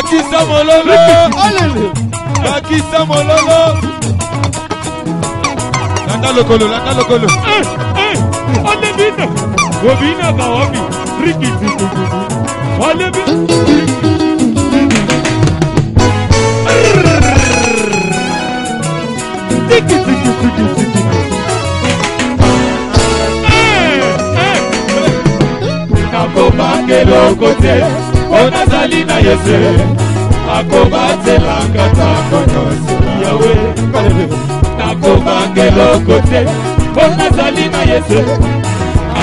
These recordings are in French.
Bakisa mololo. Bakisa mololo. Landa lokolo, landa lokolo. Ole bina. Wobina ba wobi. Rikiti. Ole bina. Nakobangelo kote onazali na Yesu akobatela kata yawe nakobangelo kote onazali na Yesu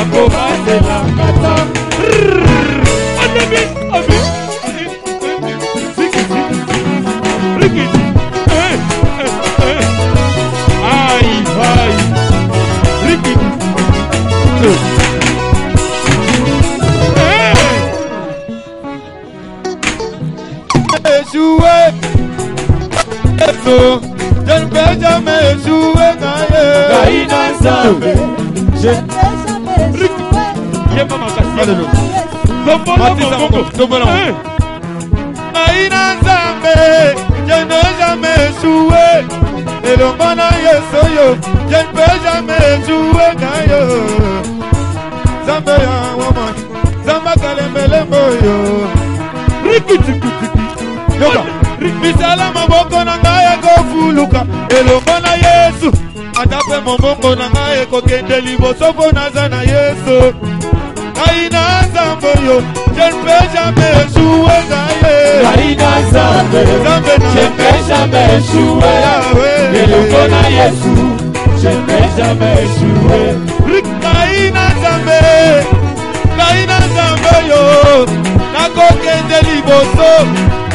akobatela kata échouer. Je ne peux jamais échouer. Kaina Nzambe. Je ne peux jamais échouer. Kaina Nzambe. Je n'ai jamais échoué. Et le mana yesoyo. Je ne peux jamais échouer. Zambé ya woman. Zamba kalemele moyo. Yoga, misala maboko na ngai kofuluka elongo na Yesu atape maboko na ngai kokende liboso po naza na Yesu Kaina Nzambe yo je ne peux jamais échouer Kaina Nzambe je ne peux jamais échouer elongo na Yesu je ne peux jamais échouer Kaina Nzambe yo nakokende liboso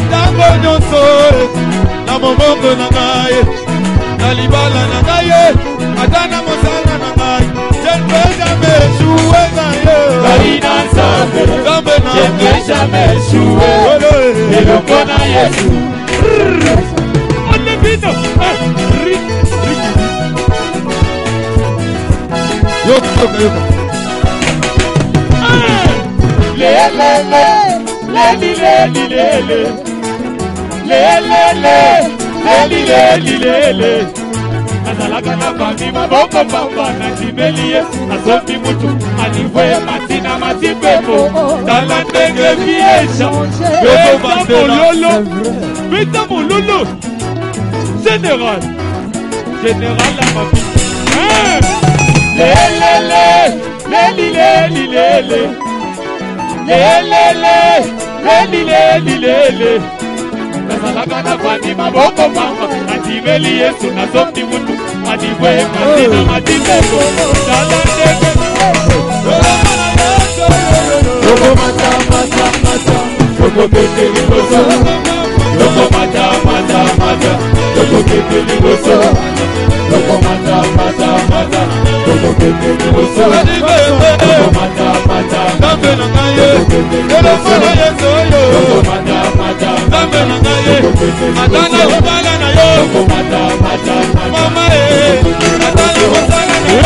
tango nyonso na moboko na ngai na libala na ngai ata na mosala na ngai je ne peux jamais échouer Kaina Nzambe je ne peux jamais échouer elongo na Yesu yoka lele nazalaka na bami maboko pamba na timeli Yesu asombi mutu alivwe matina matipepo tala ndenge viesha beta mololo général la mami lele nazalaka na bami maboko pamba atimeli Yesu nasombi mutu alivwe matina matipepo tala ndenge Loko mata Loko kete liboso Loko mata Loko kete liboso Loko mata Loko kete liboso Loko mata Zambe na ngaye Loko na Yesu yo Loko mata Zambe na ngaye Atana kubala na yo Loko mata Mama Atana kubala na yo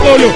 Bolo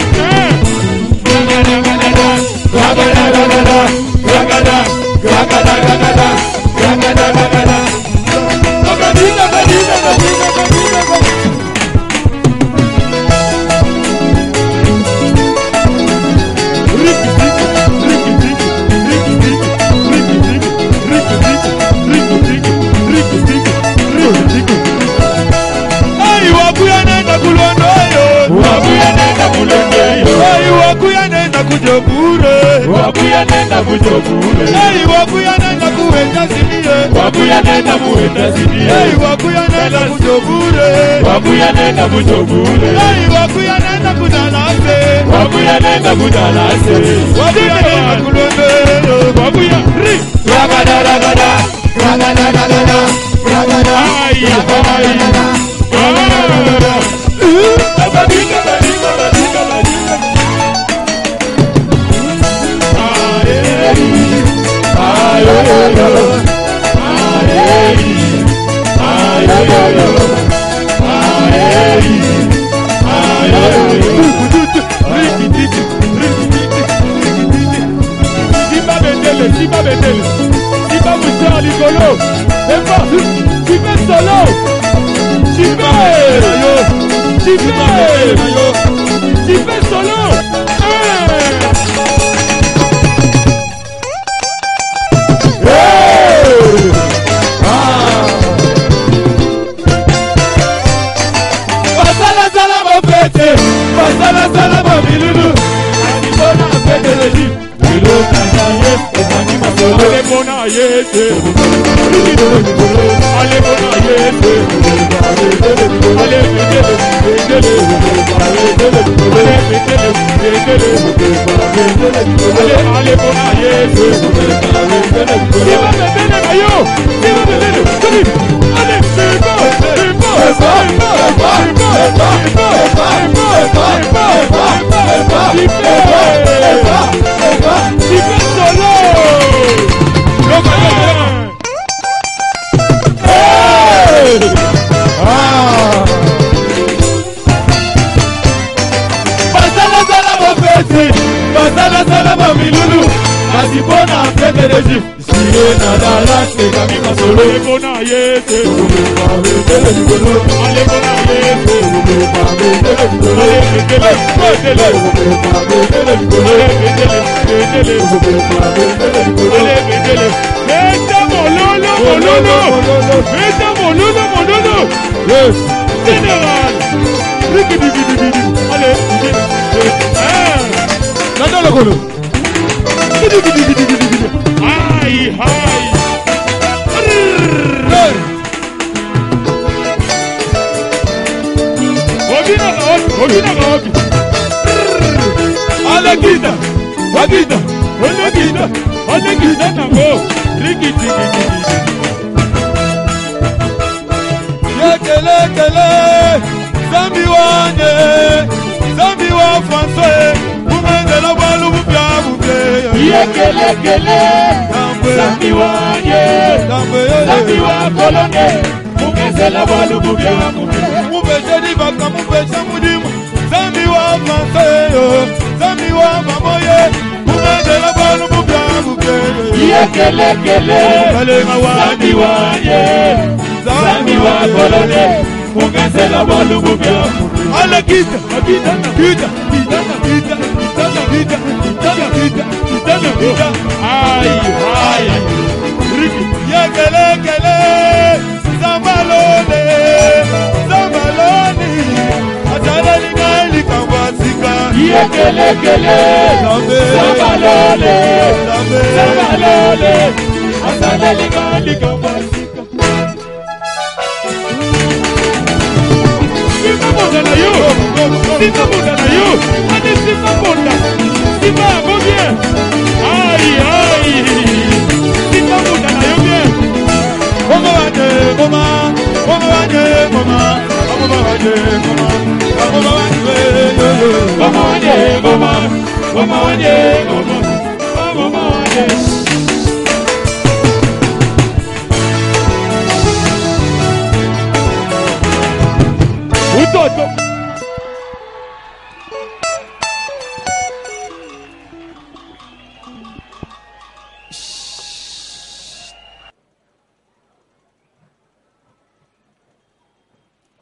kujobure. Wakuya nenda kujobure. Hey, wakuya nenda kuweta zimiye. Wakuya nenda kuweta zimiye. Hey, wakuya nenda kujobure. Wakuya nenda kujobure. Hey, wakuya nenda kudalase. Wakuya nenda kudalase. Wakuya nenda kulombe. Wakuya ri. Ragada ragada. Ragada ragada. Ragada. Ay ay.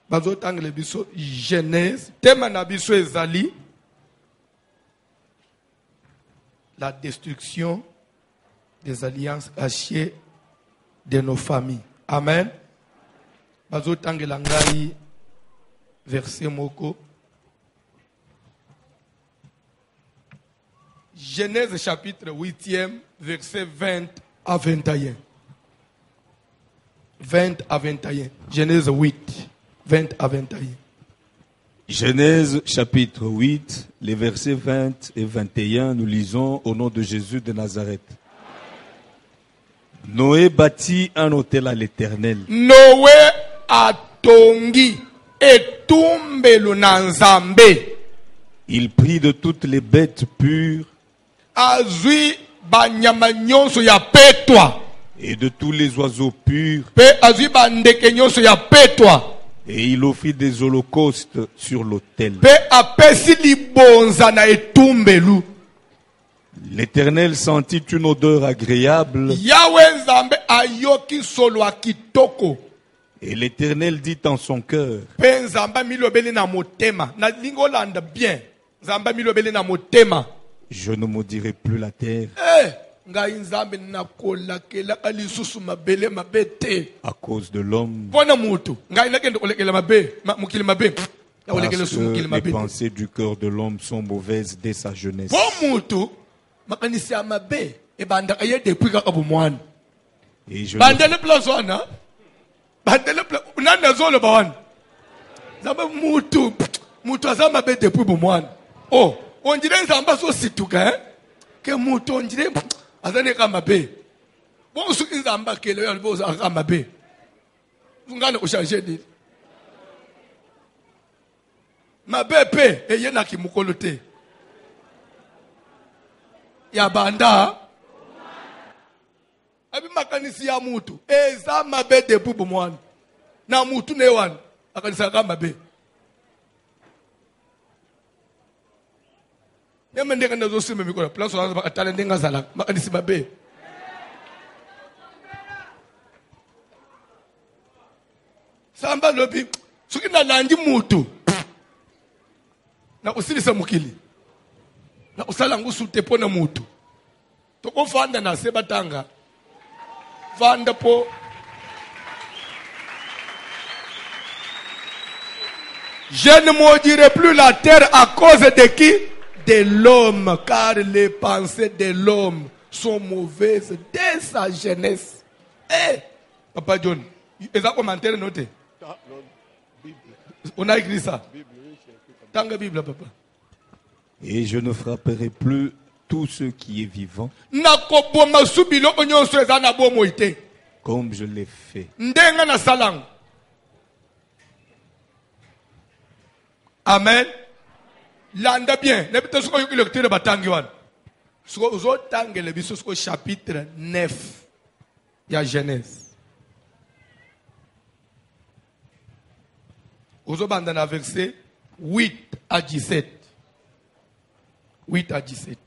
Bazotangele biso Genèse, thème na biso ezali la destruction des alliances cachées de nos familles. Amen. Bazotangela ngai verset moko. Genèse chapitre 8e, verset 20 à 21. 20 à 21. Genèse 8, 20 à 21. Genèse chapitre 8, les versets 20 et 21, nous lisons au nom de Jésus de Nazareth. Noé bâtit un autel à l'Éternel. Noé atongi etumbelo na Nzambe. Il prit de toutes les bêtes pures Azui banyama nyonso ya petwa. et de tous les oiseaux purs, Pe azui bandeke nyonso ya petwa. et il offrit des holocaustes sur l'autel. Pe apesi libonza na etumbelu. L'Éternel sentit une odeur agréable, Yahweh Nzambe ayoki solo ya kitoko. et l'Éternel dit en son cœur, Pe Nzambe milobeli na motema. Na lingo landa bien. Nzambe milobeli na motema. je ne maudirai plus la terre Ngai Nzambe nakolakela alisusu mabele mabete. à cause de l'homme, Pona mutu. Ngai nakende kolekela mabe. Mukili mabe. Na parce kolekela su mukili que les mabe. pensées du cœur de l'homme sont mauvaises dès sa jeunesse. Po mutu. Makanisi ya mabe. Ebanda kaye depuis kaka bomwana. Et je Bandele place wana. Bandele place. Unanda zolo bawana. Zamba mutu. Mutu azama be depuis bomwana. Oh, on dirait Nzamba so situka ke mutu on dirait azane kama be. Bon su Nzamba kele yo bo kama be. Ngana ushaje dit. Mabe pe eye na kimukolo te. Ya banda. Abi makanisi ya mutu. Eza mabe depuis bomwana. Na mutu ne wan. Akanisa kama be. Yama ndeka nazo sima mikola. Place wana bakatala ndenga zala. Makanisi mabe. Samba lobi. Suki na landi mutu. Na usilisa mukili. Na usala ngusu tepo na mutu. Toko fanda na sebatanga. Fanda po. Je ne maudirai plus la terre à cause de qui? De l'homme, car les pensées de l'homme sont mauvaises dès sa jeunesse. Eh, Papa John, est-ce un commentaire noté? On a écrit ça. Dans la Bible, papa. Et je ne frapperai plus tout ce qui est vivant, comme je l'ai fait. Amen. Landa bien. Nebita suko yuki lecture batangi wan. Suko uzo tangi le biso suko chapitre 9 ya Genèse. Uzo banda na verset 8 à 17. 8 à 17.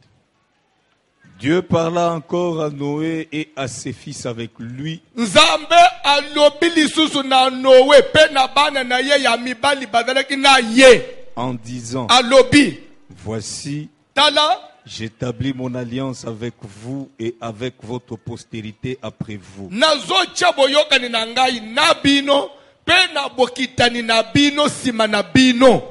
Dieu parla encore à Noé et à ses fils avec lui. Nzambe alobi lisusu na Noé pe na bana na ye ya mibali bazalaki na ye. En disant, Alobi. voici, Tala. j'établis mon alliance avec vous et avec votre postérité après vous. Nazo chaboyokani na ngai na bino pe na bokitani na bino sima na bino.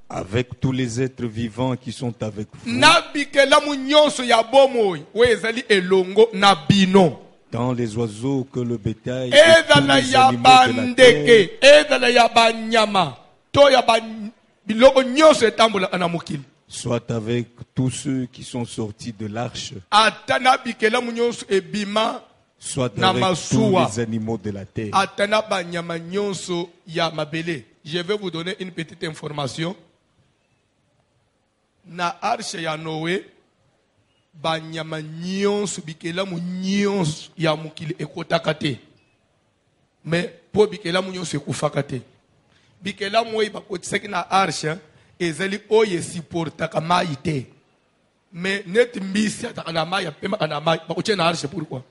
Avec tous les êtres vivants qui sont avec vous. Nabikela munyonso ya bomoy wezali elongo na bino. Dans les oiseaux que le bétail et Eza tous na les ya animaux de la terre, bandeke, eza na ya banyama, to ya biloko nyonso etambola na mokili. soit avec tous ceux qui sont sortis de l'arche, Atana bikela munyonso ebima soit na avec masuwa. tous les animaux de la terre. Atana banyama nyonso ya mabele. Je vais vous donner une petite information. Na arche ya Noé, banyama nyonso bikela mu nyonso ya mokili ekotaka te. Mais po bikela mu nyonso ekufaka te. Bikela mu oyo bakotisaki na arche ezali oyo esiportaka mai te. Mais neti mbisi ataka na mai apemaka na mai bakotie na arche pourquoi?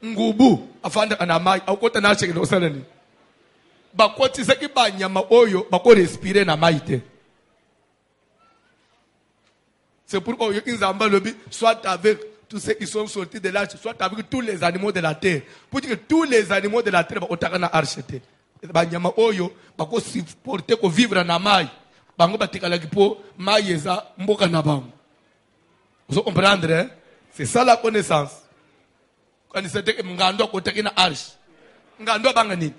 Ngubu afandaka na mai akota na arche kino osala nini? Bakotisaki banyama oyo bako respire na mai te. C'est pourquoi Nzamba lobi soit avec tous ceux qui sont sortis de l'arche, soit avec tous les animaux de la terre. Pour dire que tous les animaux de la terre vont na arche te. Banyama oyo bako supporter ko vivre na mai. Bango batikala kipo mai eza mboka na bango. Vous comprenez, hein? C'est ça la connaissance. Quand il s'était que Mgando côté qui na arche. Mgando bangani.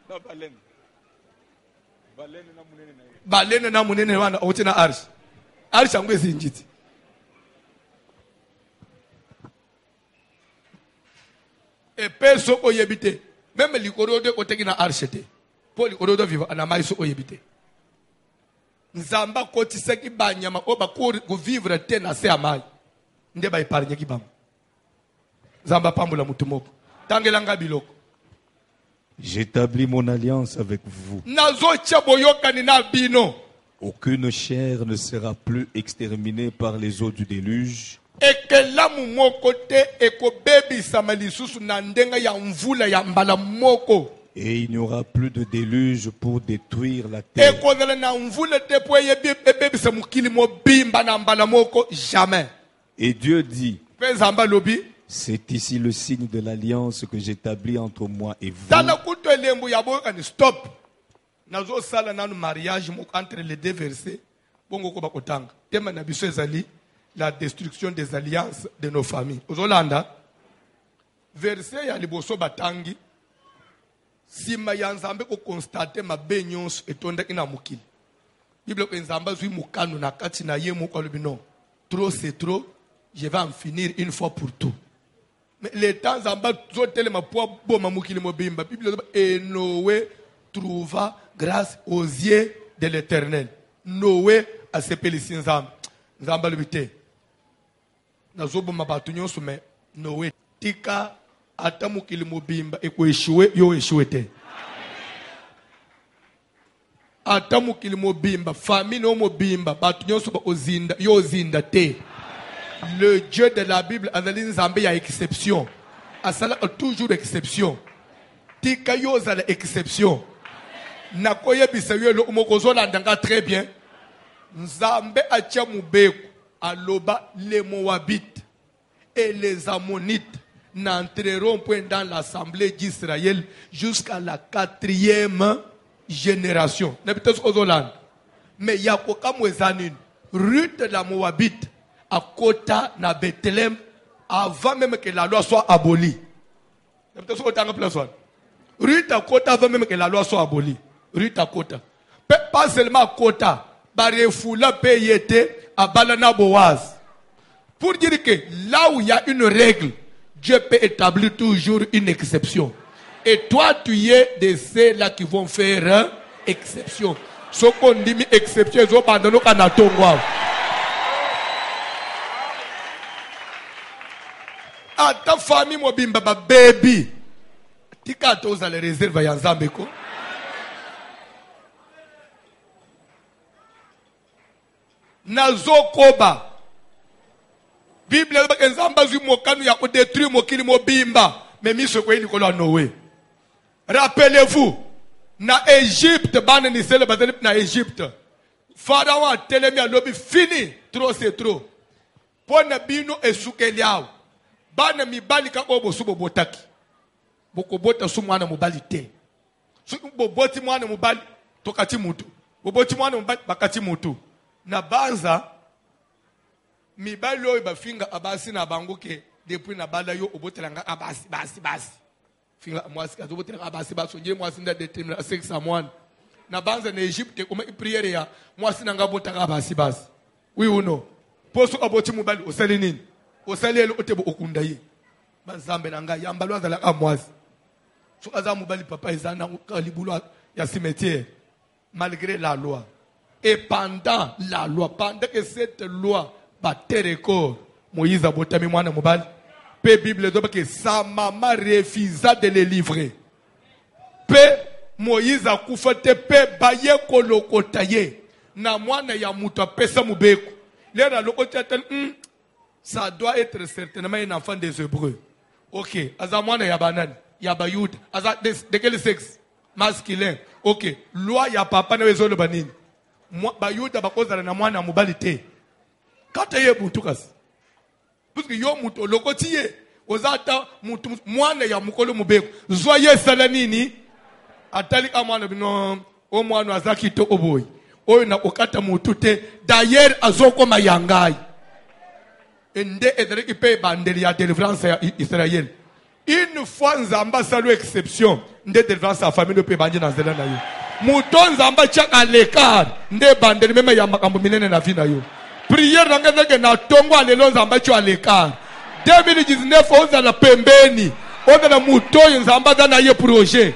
Non, Balene na munene wana ote na arche. Arche angwezi njiti. Et pe soko yebite. Même likoro de côté qui na arche te. Pour likoro de vivre na mai soko yebite. Nzamba koti seki banyama oba ko vivre te na se amai. Nde ba épargne ki bam. Nzamba pambula mutu moko. Tangelanga biloko. J'établis mon alliance avec vous. Aucune chair ne sera plus exterminée par les eaux du déluge. Et il n'y aura plus de déluge pour détruire la terre. Jamais. Et Dieu dit, c'est ici le signe de l'alliance que j'établis entre moi et vous. Stop. Nazo sala nanu mariage entre les deux versets. Bongo ko bakotanga. Tema na biso ezali la destruction des alliances de nos familles. Ozolanda. Verset ya liboso batangi. Sima ya nzambe ko constate mabe nyonso etonda ina mukili. Bible ko nzamba zui mukanu na kati na ye moko lobino. Trop c'est trop. Je vais en finir une fois pour tout. Mais les temps en bas, et Noé trouva grâce aux yeux de l'Éternel. Noé a sepelé ses âmes. Nzamba lubite. Nazobo mabatunyo sume. Noé tika atamu kilimobimba eko échoué yo échoué te. Atamu kilimobimba famille no mobimba batunyo suba ozinda yo zinda te. Le Dieu de la Bible, analyse Zambé, il y a exception. Asala a toujours exception. Tika yoza la exception. Nakoye bisayo lo umokozo landanga très bien. Nzambe atia mubeku aloba les Moabites et les Ammonites n'entreront point dans l'assemblée d'Israël jusqu'à la 4e génération. Mais il y a koka mwezanin. Ruth de la Moabite à Kota na Bethléem avant même que la loi soit abolie. Ruth à Kota avant même que la loi soit abolie. Ruth à Kota. Pas seulement à Kota. Barefoula payete à Balana Boaz. Pour dire que là où il y a une règle, Dieu peut établir toujours une exception. Et toi, tu es de ceux-là qui vont faire exception. Ce qu'on dit exception, ils ont abandonné à Tongwa. À ta famille, mon bimba, baby. Tika toza les réserves ya Nzambeko. Nazokoba. Bible est Nzamba zu mokanu ya ko détruire mokili mobimba. Mais miso ko ilikolo a Noé. Rappelez-vous, na Égypte, bana ni sele bazali na Égypte. Pharaon a telemi a lobi fini, trop c'est trop. Pona bino esukeliao. Bana mibali ka obo subo botaki. Boko bota su mwana mobali te. Su boboti mwana mobali tokati mutu. Boboti mwana mobali bakati mutu. Na banza mibali oyo bafinga abasi na bangoke depuis na bala yo obotelanga abasi basi. Finga mwasi kazo botelanga abasi basi nje mwasi nda determiner sex amwana. Na banza na Egypte kuma priere ya mwasi nanga botaka abasi basi. Oui ou non? Poso aboti mobali osali nini? Osalelo otebo okundaye. Banzambe nanga yambalo azala amwazi. So azamu bali papa ezana kalibulu ya cimetière malgré la loi. Et pendant la loi, pendant que cette loi battait record, Moïse a botami mwana mobali. Pe Bible doit que sa maman refusa de le livrer. Pe Moïse a kufate pe baye kolokotaye. Na mwana ya mutu apesa mubeku. Lera lokotaye ça doit être certainement un enfant des Hébreux. Ok. Azamwana ya banane, ya bayud. De quel sexe? Masculin. Ok. Loi ya papa na wezolo banini. Bayuda bakozala na mwana mobali te. Kata ye mutu kasi. Parce que yo mutu lokotiye. Ozata mutu mwana ya mukolo mubeko. Zoye sala nini? Atali ka mwana bino o mwana azaki to oboy. Oyo na okata mutu te. D'ailleurs azoko mayangai. Nde ezalaki pe bandeli ya délivrance ya Israël. Une fois nzamba salo exception, nde délivrance ya famille pe bandi na nzela na yo. Mouton nzamba tchak à l'écart, nde bandeli même ya makambo minene na vie na yo. Prière nanga zeke na tongo alelo nzamba tcho à l'écart. 2019 ozala pembeni, ozala mouton nzamba na ye projet.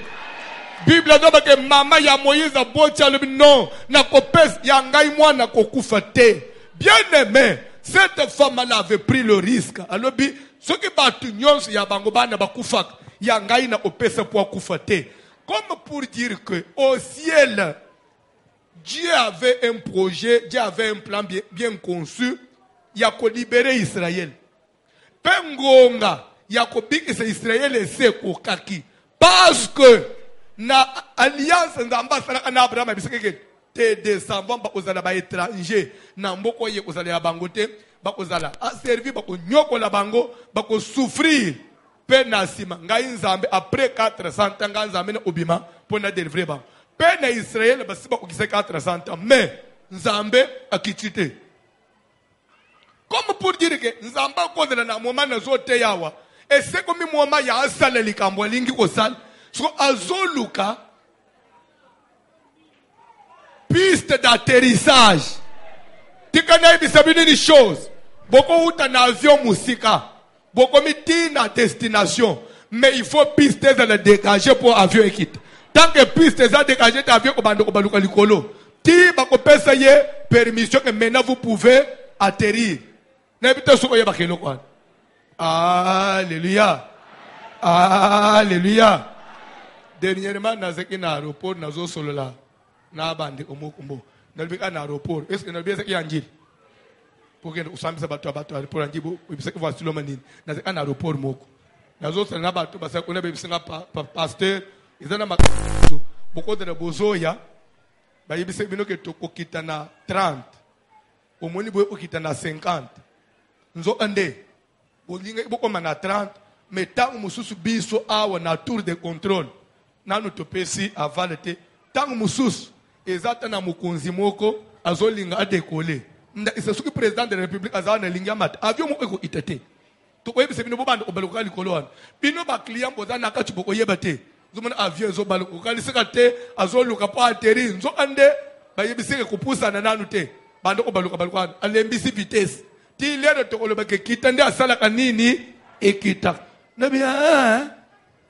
Bible doba ke mama ya Moïse bocha le non na kopes ya ngai mwana kokufa te. Bien aimé, cette femme elle avait pris le risque. Alors bi ce qui batu nyonso ya bango bana bakufa ya ngai na opesa pour kufa te. Comme pour dire que au ciel Dieu avait un projet, Dieu avait un plan bien conçu, il a libéré Israël. Pengonga, il a bikisa Israël et c'est kokaki parce que na alliance nzamba sala na Abraham biseke te descendants ba kozala ba étranger na mboko ye kozala ya bango te ba kozala a servi ba ko nyoko la bango ba ko souffrir pe na sima ngai nzambe après 400 ans ngai nzambe na obima pour na délivrer ba pe na Israël ba siba ko kise 400 ans mais nzambe akitite comme pour dire que nzamba kozala na moment na zote yawa et c'est comme moment ya asala likambo lingi ko sala. So azoluka piste d'atterrissage. Tikana ibisabini ni chose. Boko uta na avion musika. Boko miti na destination. Mais il faut piste de dégager pour avion quitte. Tant que piste za dégager avion ko bando ko baluka likolo. Ti bako pesa ye permission que maintenant vous pouvez atterrir. N'habite soko ye bakelo kwa. Alléluia. Alléluia. Dernièrement, dans l'aéroport, dans le sol là, na bande omokumbo. Dans le aéroport, est-ce que nous bien c'est Angil? Pour que nous sommes bateau pour Angil, vous savez que voici le manin. Dans un aéroport moko. Dans le sol na bateau, parce qu'on a besoin de pasteur, ils ont beaucoup de bozoya. Bah il besoin que tu quittes na 30. Au moins il faut quitter na 50. Nous on ande. Bolinga beaucoup na 30, mais tant mususu biso awa na tour de contrôle. Nanu topesi avalete tangu mususu ezata na mukonzi moko azolinga adekole nda isasuki président de la république azana linga mat avion moko ko itete to koyebi se bino bobanda obaluka likolo wana bino ba client bozana kati boko yebate zomona avion zo baluka liseka te azoluka pa atterrir nzo ande ba yebiseke kupusana nanu te bando obaluka baluka alembisi vitesse ti lero to koloba ke kitande asala kanini ekita nabia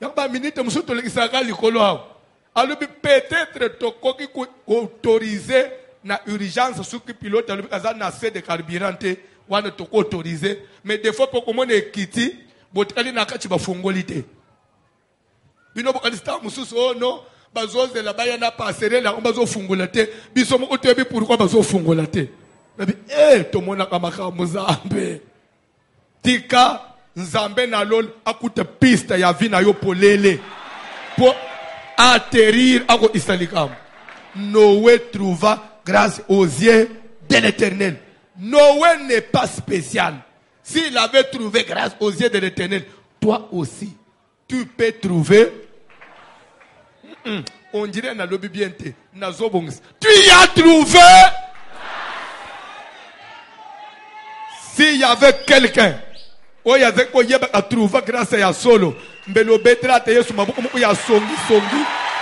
yamba minute musuto lekisaka likolo hao alubi peut-être tokoki autoriser na urgence suki pilote alubi kaza na assez de carburant wana toko autoriser mais des fois pour komona ekiti botikali na kati bafungoli te bino bokalista mususu oh non bazozela baya na passerelle bazo fungola te biso mo otebi pourquoi bazo fungola te nabi tomona kamaka muzambe tika Nzambe na lol akute piste ya vina yo polele pour atterrir à Isalikam. Noé trouva grâce aux yeux de l'Éternel. Noé n'est pas spécial. S'il avait trouvé grâce aux yeux de l'Éternel, toi aussi, tu peux trouver. On dirait na lobi bienté, na zobongs. Tu y as trouvé. S'il y avait quelqu'un oya zeko yeba atrouva grâce ya solo mbelo betra te yesu mabuko muko ya songi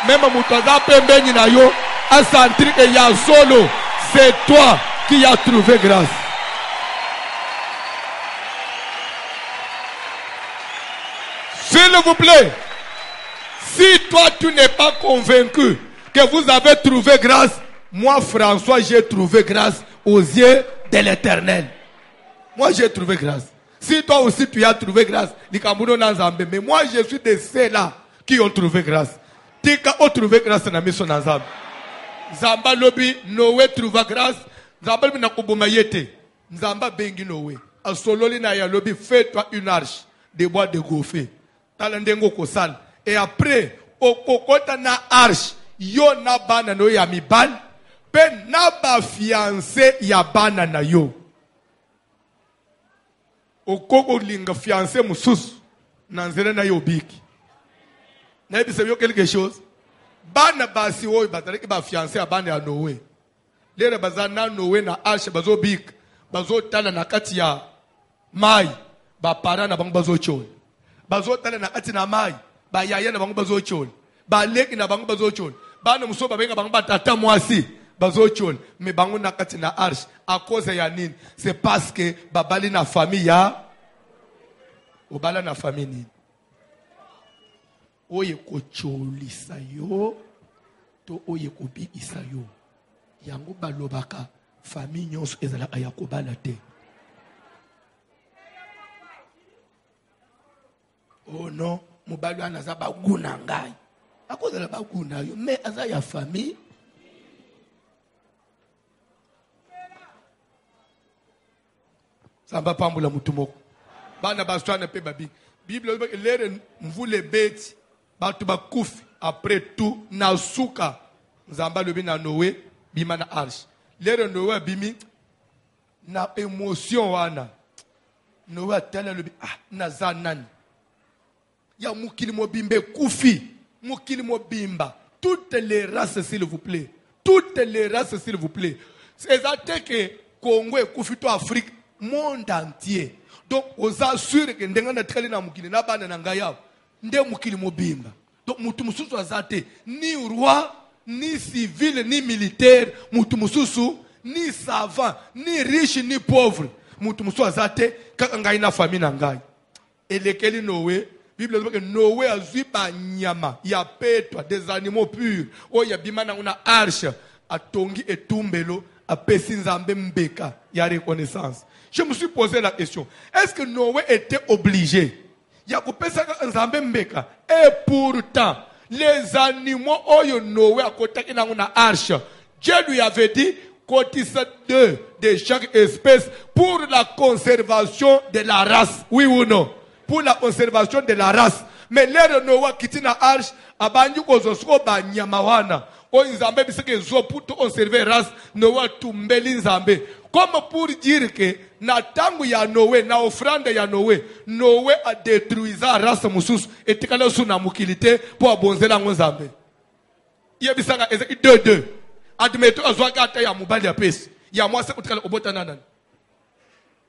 même mutaza pembeni na yo a sentir que ya solo c'est toi qui as trouvé grâce. S'il vous plaît, si toi tu n'es pas convaincu que vous avez trouvé grâce, moi François j'ai trouvé grâce aux yeux de l'Éternel. Moi j'ai trouvé grâce. Si toi aussi tu as trouvé grâce, mais moi je suis de ceux-là qui ont trouvé grâce. Tika ont trouvé grâce na mission Nzambe. Nzamba lobi Noé trouva grâce. Nzamba lobi na kuboma yete. Nzamba bengi Noé. Asololi na ya lobi fais-toi une arche de bois de gofé. Talandengo kosal. Et après okokota na arche yo na bana no ya mibal pe na ba fiancé ya bana na yo. Okoko linga fiancé mususu nanzela na yobiki na ebise yo quelque chose bana basi oyo bazalaki ba fiancé ya bana ya Noé lere bazana Noé na arche bazobik bazotala na kati ya mai bapara na bango bazochola bazotala na kati na mai bayaya na bango bazochola baleki na bango bazochola bana muso babenga bango batata mwasi bazochola mais bango na kati na arche à cause ya nini? C'est parce que babali na famille ya obala na famille nini oye kocholisa yo to oye kobikisa yo yango balobaka famille nyonso ezalaka ya kobala te. Oh non, mobali wana aza baguna ngai akozala baguna yo mais aza ya famille. Samba pambula mutu moko bana baswana pe babi Bible lere mvule beti batu bakufi après tout na suka nzamba lobi na Noé bima na arche lere Noé bimi na émotion wana Noé atala lobi naza nani ya mukili mobimbe kufi mukili mobimba toutes les races s'il vous plaît toutes les races s'il vous plaît c'est ça que Congo et kufi to Afrique monde entier donc aux assure que ndenga na tkhali na mukili na bana na ngaya nde mukili mobimba donc mutu mususu azate ni roi ni civil ni militaire mutu mususu ni savant ni riche ni pauvre mutu mususu azate kaka ngai na famille na ngai elekeli Noé Bible dit que Noé a vu banyama ya petwa des animaux purs oya bimana una arche atongi etumbelo apesi nzambe mbeka ya reconnaissance. Je me suis posé la question, est-ce que Noé était obligé ya kopesa nzambe mbeka? Et pourtant les animaux oyo Noé akotaki na una arche Dieu lui avait dit cotisa deux de chaque espèce pour la conservation de la race, oui ou non? Pour la conservation de la race. Mais l'air Noé qui tient la arche, abanyu kozosko banyama wana. O nzambe biseke zo pour conserver race, Noé tumbeli nzambe. Comme pour dire que na tangu ya Noé, na offrande ya Noé, Noé a détruit la race mususu et tikala suna mukilité pour abonzela nzambe. Iya bisanga ezeki 2-2. Admeto azwaka ata ya mubali ya pesi. Ya mwase utikala obota nanan.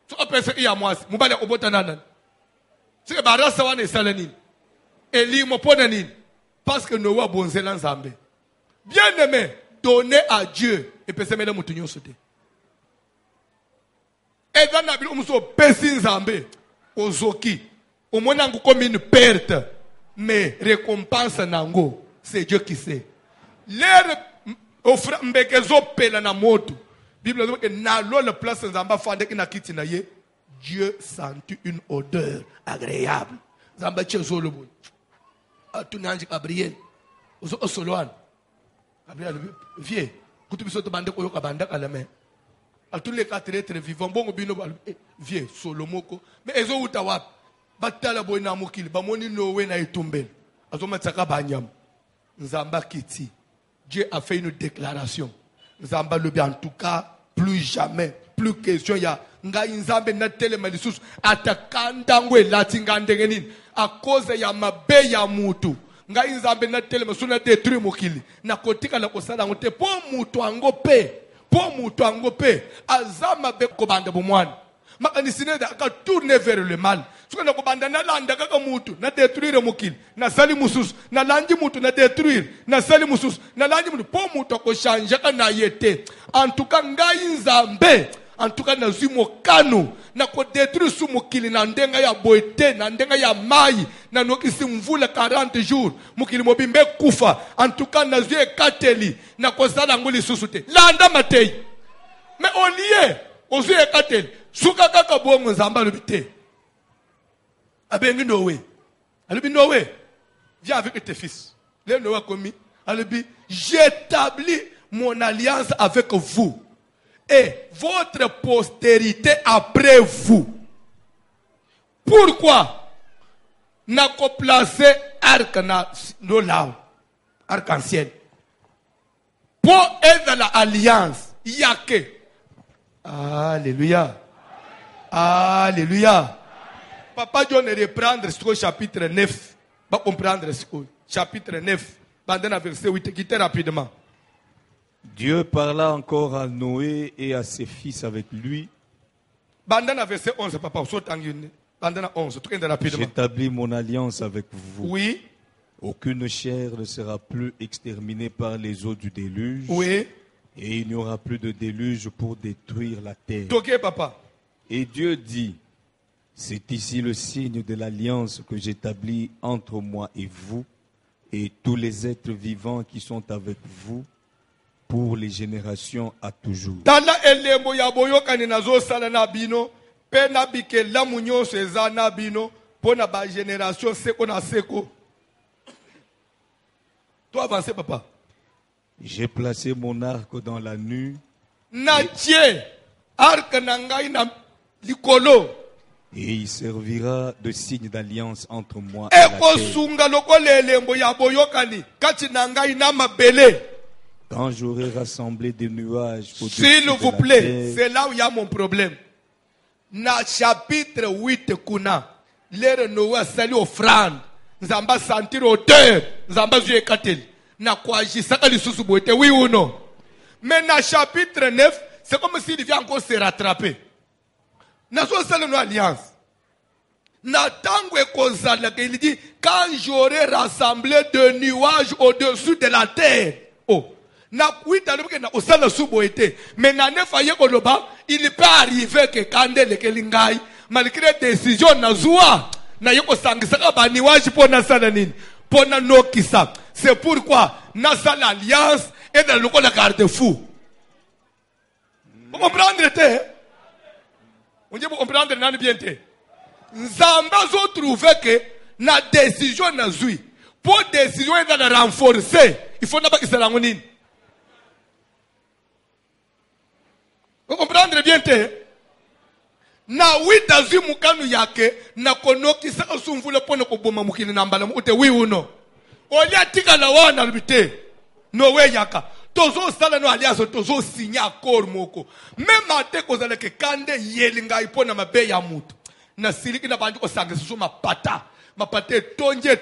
So apese ya mwase, mubali ya obota nanan. C'est que barasa wana esala nini elimo pona nini parce que Noé bonzela nzambe. Bien aimé, donner à Dieu et pese mele mutu nyonso te eza na bilo muso pesi nzambe ozoki omona ngo comme une perte mais récompense nango c'est Dieu qui sait. L'air offre mbekezo pela na moto Bible dit que na lo le place nzamba fande ki na kiti na ye Dieu sentit une odeur agréable. Zamba chezolo boy. Atunanji Gabriel. Ozo osoloan. Gabriel vieux. Kutu biso to bande ko yoka banda kala me. Tous les quatre êtres vivants bongo bino vieux solomoko. Mais ezo uta wapi? Batala boy na mokili bamoni Noé na etumbel. Azo matsaka banyam. Nzamba kiti. Dieu a fait une déclaration. Nzamba le bien en tout cas plus jamais plus question ya nga nzambe na telema lisusu atakanda ngwe latinga ndenge nini a cause ya mabe ya mutu nga nzambe na telema suna détruire mokili na kotika la kosala ngote po mutu ango pe azama be ko banda bomwana makanisine da ka tourner vers le mal suka na ko banda na landa kaka mutu na détruire mokili na sali mususu na lanji mutu na détruire na sali mususu na lanji mutu po mutu ko changer kana yete en tout cas nga nzambe en tout cas na zimo kanu na ko détruire su mokili na ndenga ya boite na ndenga ya mai na nokisi mvula 40 jours mokili mobimbe kufa en tout cas na zue kateli na ko sala ngoli susute landa matei mais au lieu ozue kateli suka kaka bongo nzamba lobite abengi Noé alobi Noé viens avec tes fils le Noé a commis alobi j'établis mon alliance avec vous et votre postérité après vous. Pourquoi n'a ko placé arc na no lao arc-en-ciel pour être la alliance yake. Alléluia. Alléluia. Papa John reprendre ce chapitre 9. Va comprendre ce chapitre 9. Bandana verset 8 quittez rapidement. Dieu parla encore à Noé et à ses fils avec lui. Bandana verset 11, papa. Bandana 11, tout rapidement. J'établis mon alliance avec vous. Oui. Aucune chair ne sera plus exterminée par les eaux du déluge. Oui. Et il n'y aura plus de déluge pour détruire la terre. Ok, papa. Et Dieu dit, c'est ici le signe de l'alliance que j'établis entre moi et vous et tous les êtres vivants qui sont avec vous pour les générations à toujours. Tala elembo ya boyokani nazo sala na bino, pe na bike lamu nyonso eza na bino, pona ba génération seko na seko. Toi avancez, papa. J'ai placé mon arc dans la nue. Na tie arc na ngai na likolo. Et il servira de signe d'alliance entre moi et la terre. Sunga lokola elembo ya boyokani kati na ngai na mabele. Quand j'aurai rassemblé des nuages au-dessus S'il de vous la plaît, terre, c'est là où il y a mon problème. Na chapitre 8 kuna, l'ère Noé sali offrande, nzamba sentir odeur, nzamba zue kateli. Na kwa jisaka lisusu boite, oui ou non? Mais na chapitre 9, c'est comme s'il vient encore se rattraper. Na so sali no alliance. Na tango ekozala, il dit, quand j'aurai rassemblé de nuages au-dessus de la terre. Oh. Na kuita loke na osala subo ete mais na nefa ye koloba il peut arriver que kandele kelingai malgré décision na zua na yeko sangisa ka bani waji pona sala nini pona nokisa. C'est pourquoi na sala alliance et dans le lokola garde-fou. Vous comprenez te? On dit vous comprendre nani bien te? Nzamba zo trouver que na décision na zui pour décision et na renforcer il faut na ba kisala nini. Vous comprenez bien te? Na wita zi mukanu yake na konoki sa osumvule pone ko boma mukini na mbala ute wi uno. Oli atika la wana lubite. No we yaka. Tozo sala no alias tozo signa accord moko. Même ate ko zala ke kande yelinga ipona mabe ya mutu. Na siliki na bandu ko sange susu mapata. Mapate tonje.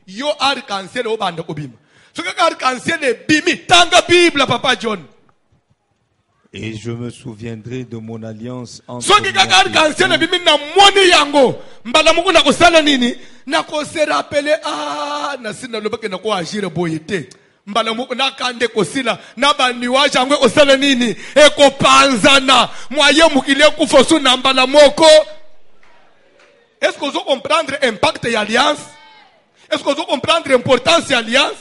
Yo arc-en-ciel o banda ko bima. So ka arc-en-ciel bimi tanga Bible papa John. et je me souviendrai de mon alliance entre moi et vous. Mbala muko nakande kosila na baniwaje angwe osala nini ekopanzana moye mukile kufosu na mbala moko. Est-ce que vous comprendre impact de l'alliance? Est-ce que vous comprendre l'importance de l'alliance?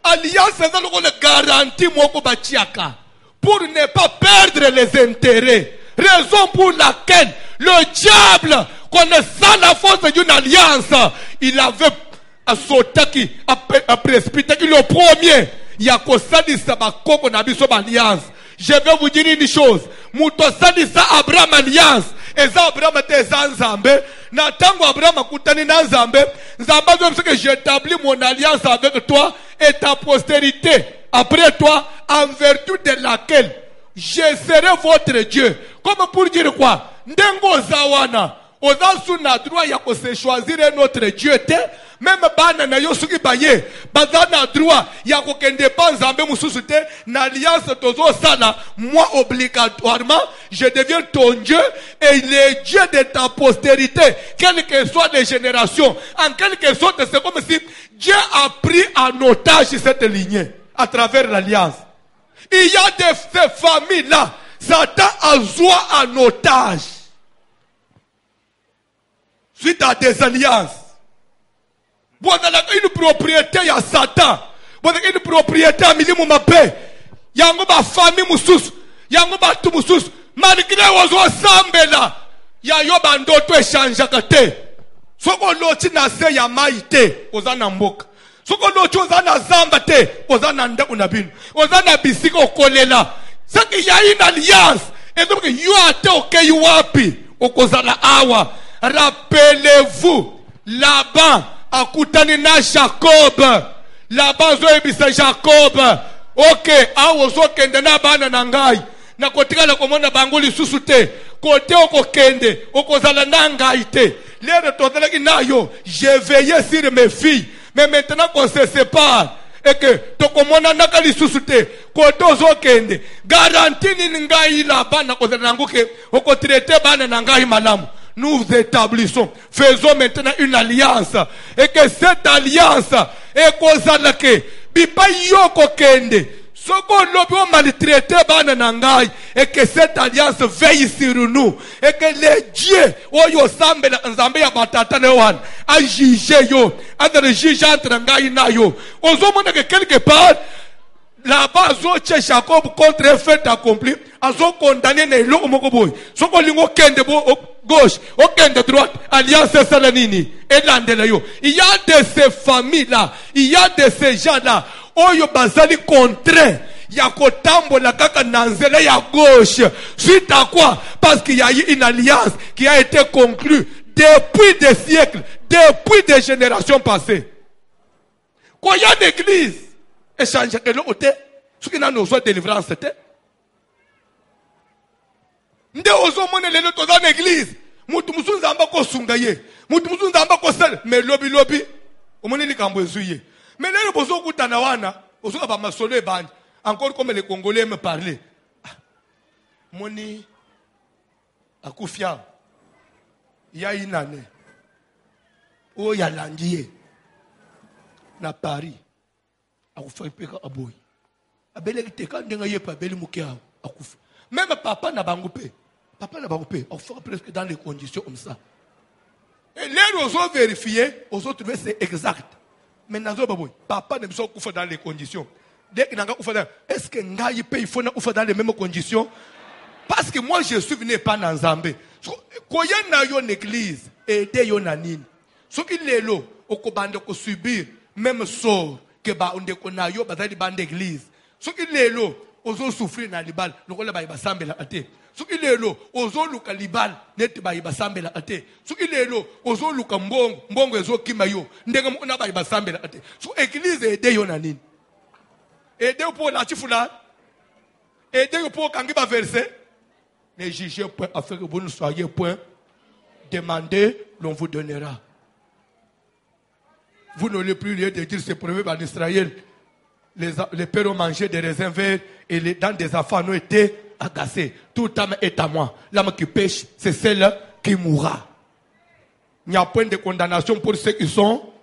Alliance c'est le garantie moko bachiaka pour ne pas perdre les intérêts. Raison pour laquelle le diable, connaissant la force d'une alliance, il avait à sauter à précipiter le premier. Il y a que ça dit ça bakoko na biso alliance. Je vais vous dire une chose. Muto ça dit ça Abraham alliance. Et ça Abraham était Nzambe. Na tango Abraham akutani na Nzambe. Nzambe dit que j'établis mon alliance avec toi et ta postérité après toi, en vertu de laquelle je serai votre Dieu. Comme pour dire quoi? Ndengo zawana. Ozasu na droit ya ko se choisir notre Dieu te. Même bana na yosuki baye. Bazana droit ya ko kende pa Nzambe mususu te. Na alliance tozo sala. Moi obligatoirement, je deviens ton Dieu et le Dieu de ta postérité. Quelles que soient les générations. En quelque sorte, c'est comme si Dieu a pris en otage cette lignée. À travers l'alliance. Il y a ces familles-là. Satan a joué en otage. Suite à des alliances. Vous avez une propriété à Satan. Vous avez une propriété à Milimu Mapé. Il y a une famille moussous. Il y a une batu moussous. Malgré ozo sambela. Il y a un bandoto échange à côté. Soko loti na se ya maite. Ozana mboka. Soko loti ozana zamba te. Ozana nda unabinu. Ozana bisiko kolela. C'est qu'il y a une alliance. Et donc, you are okay, you happy. Okozala awa. Rappelez-vous, Laban akutani na Jacob. Laban zo ebisa Jacob. Ok, awo zo kende na bana nangai. Na kotika la komona banguli susute. Kote oko kende, okozala na ngai te. L'air de totalaki na yo, j'ai veillé sur mes filles. Mais maintenant qu'on se sépare, et que tokomona naka lisusu te kote ozokende garanti nini ngai là-bas na kozala nango ke okotraite bana na ngai malamu. Nous établissons, faisons maintenant une alliance et que cette alliance est kozala ke bipa yoko kende soko lobi o maltraité bana na ngai et que cette alliance veille sur nous et que les dieux oyo sambela nzambe ya batata ne wan a juger yo a de juger entre ngai na yo ozomona que quelque part là-bas zo che Jacob contre un fait accompli azo condamné ne lo moko boy soko lingo kende bo gauche okende droite alliance salanini et landela yo. Il y a de ces familles là, il y a de ces gens là oyo bazali contraint ya kotambola kaka nanzela ya gauche. Suite à quoi? Parce qu'il y a eu une alliance qui a été conclue depuis des siècles, depuis des générations passées. Quand il y a une église, échange que l'autre, ce qui n'a pas besoin de délivrance, c'était. Nde ozomone lelo toza na église, mutu musu nzamba ko sungaye, mutu musu nzamba ko sel, mais lobi, omone likambo ezuye. Mais lelo bozo kutana wana, ozo ba masolo e bandi. Encore comme les Congolais me parlaient. Moni akufia. Il y a une année. Oh, il y a l'andier. Na Paris. Akufa peka aboy. Abele kiteka ndenga yepa abele mukia akufa. Même papa n'a pas coupé. Papa n'a pas coupé. On fait presque dans les conditions comme ça. Et là, nous avons vérifié, nous avons trouvé c'est exact. Mais nous avons papa ne pas coupé dans les conditions. Dès que est-ce que Ngaï paye, il faut dans les mêmes conditions? Parce que moi, je suis venu pas dans Zambé. Quand il y a une église, et il y a une anine. Ce qui est là, on peut subir même sort que on a dans l'église. Ce qui est là, on peut souffrir dans les balles. On peut s'embêter la tête. Ce qui est là, on peut luka libal, net ba s'embêter la tête. Ce qui est là, on peut luka mbongo ezo kimayo, ndenge on a ba s'embêter la tête. So église et il y a une anine. Aidez-vous pour la chifoula. Aidez-vous pour quand il va verser. Ne jugez point afin que vous ne soyez point. Demandez, l'on vous donnera. Vous n'aurez plus lieu de dire ce proverbe en Israël. Les pères ont mangé des raisins verts et les dents des enfants ont été agacées. Toute âme est à moi. L'âme qui pêche, c'est celle qui mourra. Il n'y a point de condamnation pour ceux qui sont.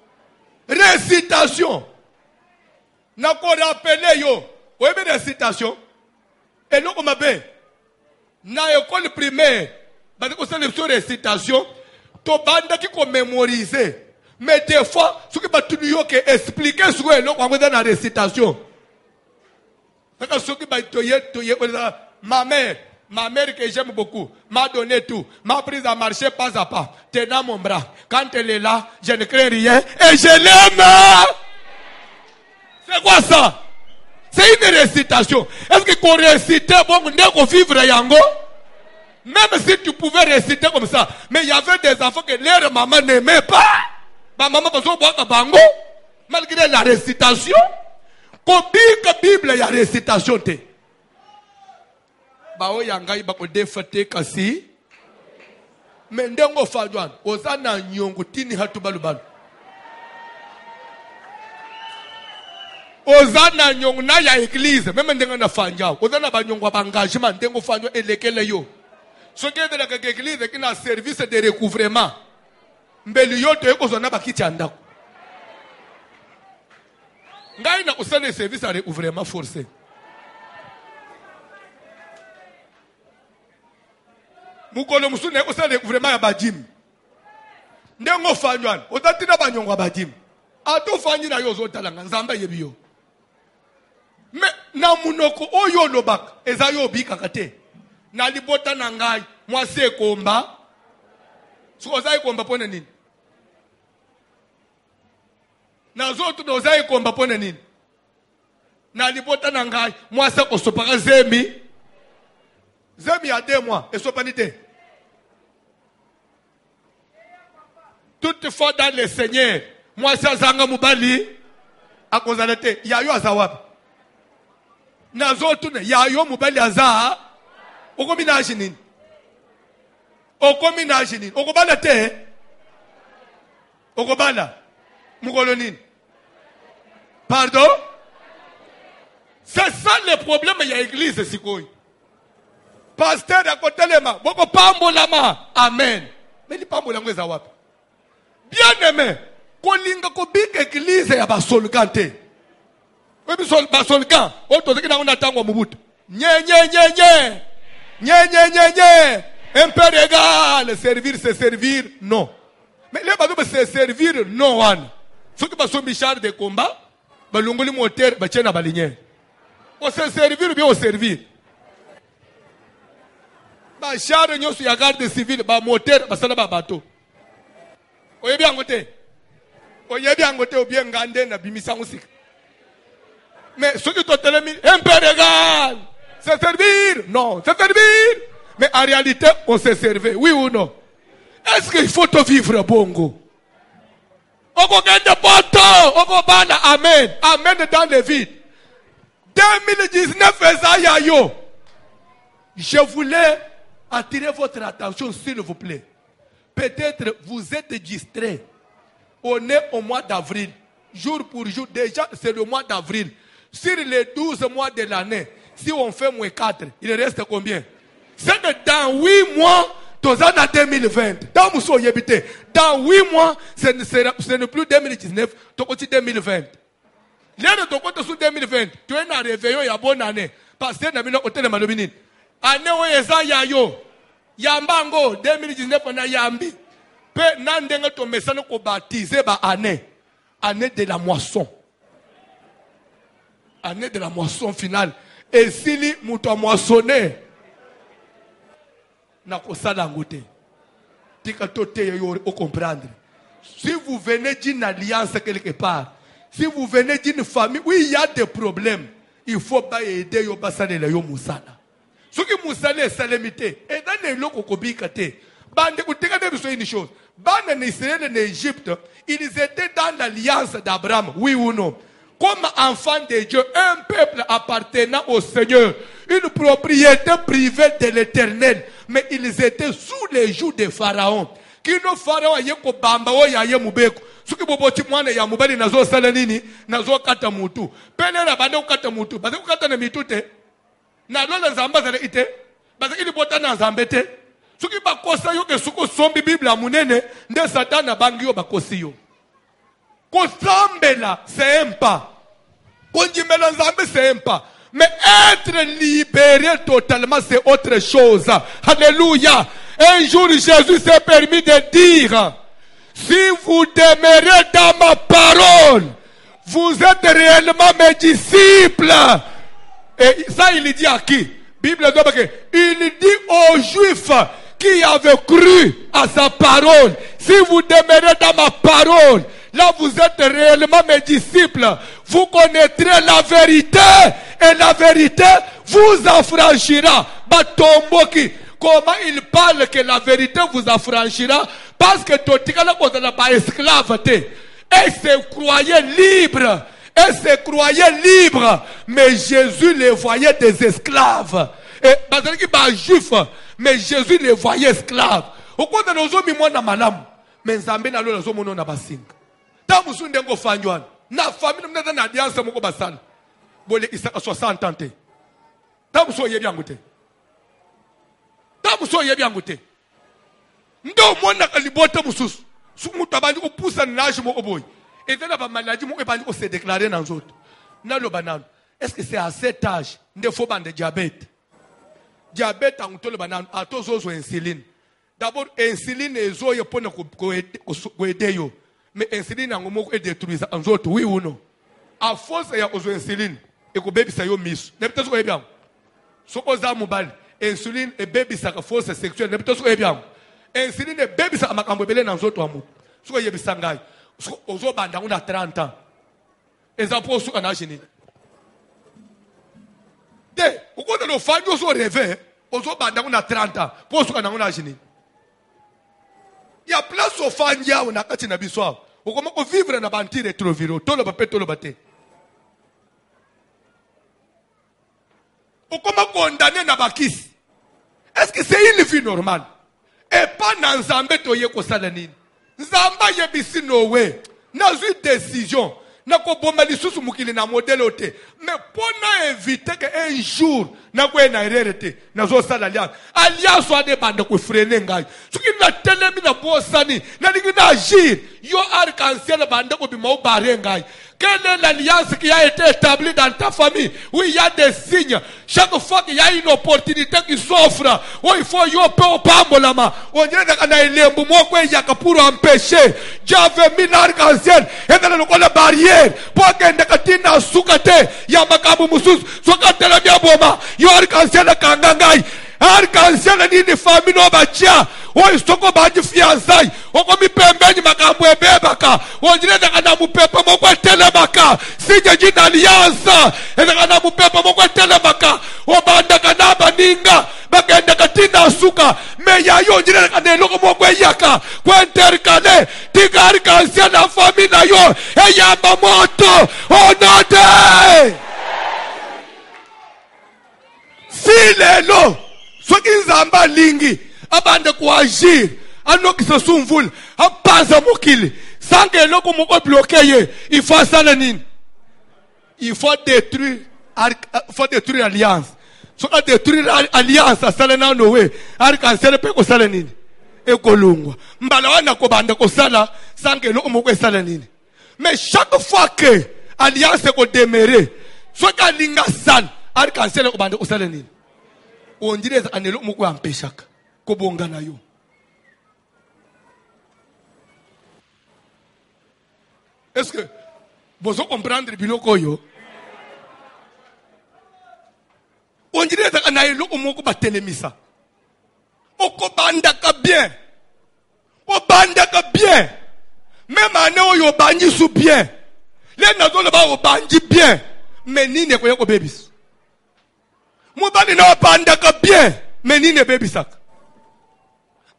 Récitation. N'a pas rappelé yo. Vous avez des citations. Et nous, on m'a dit, dans l'école primaire, parce que c'est une récitation, tu as qui mémoriser. Mais des fois, ce qui va tout expliquer sur eux, on va dans la récitation. Ce qui va ma mère que j'aime beaucoup, m'a donné tout, m'a pris à marcher pas à pas, tenant mon bras. Quand elle est là, je ne crains rien et je l'aime. C'est quoi ça? C'est une récitation. Est-ce que qu'on récitait bon, qu'on vivre yango? Même si tu pouvais réciter comme ça, mais il y avait des enfants que leur maman n'aimait pas. Ma maman besoin boire bango, malgré la récitation. Combien de Bible il y a récitation te? Bao yangai bako defate kasi. Mais ndengo fadwan, ozana nyongo tini hatu balubalu. Ozana nyongo na ya église, même ndenga na fanja. Ozana ba nyongo ba engagement ndengo fanja elekele yo. Ce qui est de la église qui n'a service de recouvrement. Mbeli yote yoko zona ba kiti andako. Ngai na usane service de recouvrement forcé. Mukolo musune usane recouvrement ya bajim. Ndengo fanywan, otatina ba nyongo ba bajim. Ato fanyi na yo zotalanga nzamba yebiyo. Me na munoko oyo lobaka ezayo bika kate na libota na ngai mwase komba so ozai komba pona nini na zoto ozai komba pona nini na libota na ngai mwase kosopaka zemi ya 2 mois esopanite toutefois dans le Seigneur mwase azanga mubali akozalete yayo azawapi na zoto ne yayo mubali aza okominaji nini okominaji nini okobala te okobala mukolo nini pardon C'est ça le problème, il y a l'église, c'est quoi? Pasteur à côté de moi, beaucoup pambolama, amen. Mais il pambolama est zawap. Bien aimé, kolinga ko big église ya basolgante. Oui, basolgan, auto qui n'a on attend au mubutu. Nye. Un peu régal, servir c'est servir, non. Mais les bateaux c'est servir, non one. Ceux qui passent au bichard de combat, balongoli moteur, bachena baligné. On se servir ou bien on servir. Bachar nyo sur la garde civile, ba moteur, basala ba bateau. Oye bien côté. Oye bien côté ou bien gandé na bimisa musik. Mais ceux qui t'ont télé, un peu régal. C'est servir? Non, c'est servir. Mais en réalité, on s'est servi. Oui ou non? Est-ce qu'il faut te vivre bongo? On gagne de poteau. On banda. Amen. Amen dans le vide. 2019, Esaïayo. Je voulais attirer votre attention, s'il vous plaît. Peut-être vous êtes distrait. On est au mois d'avril. Jour pour jour. Déjà, c'est le mois d'avril. Sur les 12 mois de l'année, si on fait moins 4, il reste combien? C'est que dans 8 mois, dans 2020. Dans 8 mois, ce n'est plus 2019, c'est 2020. L'année de sous 2020, tu es un réveillon, il y a bonne année. Parce que nous avons été malobinine. Année où il y a yo, Yambango, 2019, on a Yambi. Peu n'andenge ton message qu'on baptisé par année. Année de la moisson. Année de la moisson finale. Et si li mouton moissonné, n'a pas ça d'angoté. Au comprendre. Si vous venez d'une alliance quelque part, si vous venez d'une famille où il y a des problèmes, il faut pas aider yo basale la yo musala. Ce qui musala est salamité. Et dans les locaux kobikate, bande utikate besoin une chose. Bande en Israël et en Égypte, ils étaient dans l'alliance d'Abraham, oui ou non? Comme enfants de Dieu, un peuple appartenant au Seigneur, une propriété privée de l'Éternel, mais ils étaient sous les jougs de Pharaon. Kino Pharaon yeko bamba o ya ye mubeko. Suki boboti mwana ya mubali nazo sala nini? Nazo kata mutu. Pele na bande kata mutu. Baze kata na mitute. Na lola zamba zale ite. Baze ili bota na zambete. Suki bakosa yo ke suko sombi Biblia munene, nde Satana bangi yo bakosi yo. Kosambela, c'est un pas. Kondimela nzambe, c'est un pas. Mais être libéré totalement, c'est autre chose. Alléluia. Un jour, Jésus s'est permis de dire, si vous demeurez dans ma parole, vous êtes réellement mes disciples. Et ça, il dit à qui? Bible il dit aux Juifs qui avaient cru à sa parole, si vous demeurez dans ma parole, là vous êtes réellement mes disciples. Vous connaîtrez la vérité et la vérité vous affranchira. Batomboki. Comment il parle que la vérité vous affranchira? Parce que Totikala n'a pas esclave. Et se croyait libre. Et se croyait libre. Mais Jésus les voyait des esclaves. Et parce qu'il est juif. Mais Jésus les voyait esclaves. Au cours de nos hommes, moi, mais Nzambe na lo zo mono na basinga. Ta musunde ngo fanjwan. Na famille mna na alliance moko basala. Bole isaka 60 ans. Ta muso yebi angote. Ta muso yebi angote. Ndo mona kalibota mususu. Su mutu abandi ko poussa nage moko boy. Et dans la maladie moko ebandi ko se déclarer dans autres. Na lo banane. Est-ce que c'est à cet âge nde faut bande diabète? Diabète en tout le banane a tozo insuline. D'abord, insuline est zo pour nous aider. Mais insuline a un détruit en autres, oui ou non? À force, il y a une insuline. Et que bébé ça y est mis. N'est pas ce bien. Ce qu'on a mobile, insuline et bébé ça force sexuelle. N'est pas ce bien. Insuline et bébé ça m'a embêté dans autres amour. Ce qu'on y a mis sangai. Ce qu'on a bandé on a 30 ans. Et ça pour ce qu'on a gêné. Dès, au cours de nos familles, on se réveille. On a bandé on a 30 ans. Pour ce qu'on a gêné. Il y a plein de familles où on a caché na biswa. On commence à vivre dans banti rétroviro. Tout le papé, tout le bâté. On commence à condamner na bakis. Est-ce que c'est une vie normale? Et pas dans Nzambe toye ko salanine. Nzamba yebisi no way. N'a eu décision. Nako bomba lisusu mukili na modèle te. Mais pour éviter que un jour na ko na erreur na zo sala alliance. Alliance wa de bande ko freiner ngai. Soki na telemi na bosani na lingi na agir. Yo arc-en-ciel bande ko bi mo bare ngai. Quelle est l'alliance qui a été établie dans ta famille où il y a des signes? Chaque fois qu'il y a une opportunité qui s'offre, où il faut y on dirait que pour empêcher. Dieu avait mis l'arc-en-ciel et dans le barrière pour que Ndakatina Soukate, Yamakabu Moussous, Soukate la Biaboma, yo arc-en-ciel Kangangai. Arc-en-ciel ni famille no batia o istoko baji fiançai o komi pembeni makambo ebebaka o dire daga na mupepa moko telemaka sije jina alianza daga na mupepa moko telemaka o banda kana baninga bagenda katina suka me ya yo dire daga ne loko moko yaka kwa intercale tiga arc-en-ciel na famille na yo e yamba moto o note silelo soki nzamba lingi abande ko agir anokisa sumvula apanza mokili sange eloko moko bloqué ye il faut ça nini il faut détruire alliance so ka détruire alliance sala na nowe arc-en-ciel pe ko sala nini ekolungwa mbala wana ko bande ko sala sange eloko moko sala nini mais chaque fois que alliance ko demeurer so ka linga sala arc-en-ciel ko bande ko sala nini on dirait anelo moko ampeshaka ko bonga na yo. Est-ce que vous comprendre biloko yo? On dirait anelo moko batelemisa. Oko bandaka bien. O bandaka bien. Même ane yo banji sou bien. Les nazo le ba o banji bien. Mais ni ne ko bebis. Mubani na bandaka bien. Mais ni ne bebisak.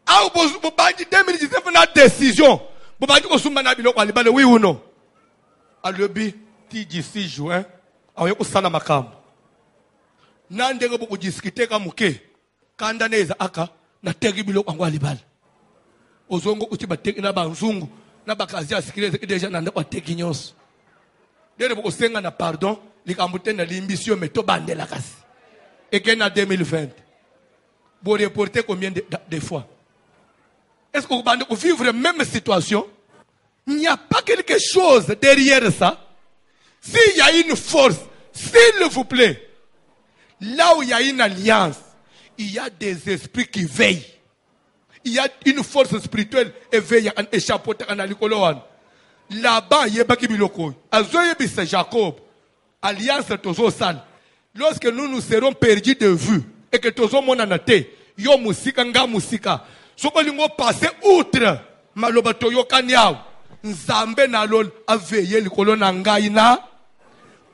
Ah, vous bandit 2019 na décision. Vous bandit ko sumba na biloko alibale oui ou non? Alobi ti 6 juin. Awe ko sala makambo. Na ndenge bo ko discuter ka muke. Kanda neza aka na tegi biloko ngo alibale. Ozongo uti bateki na banzungu na bakazi asikireze deja na ndako teki nyos. Dere bo ko senga na pardon, likambote na limbition meto bandela kasi. Et qu'en a 2020. Vous reportez combien de fois? Est-ce que vous vivez la même situation? Il n'y a pas quelque chose derrière ça. S'il y a une force, s'il vous plaît, là où il y a une alliance, il y a des esprits qui veillent. Il y a une force spirituelle éveillée en échappote en alikoloan. Là-bas, il y a pas qui biloko. Azoyebise Jacob, alliance tozo sal. Lorsque nous serons perdus de vue et que tozo monanate, yo musika nga musika. Soko lingo passer outre malobato yo kanyao. Nzambe na lol a veillé likolo na ngai na.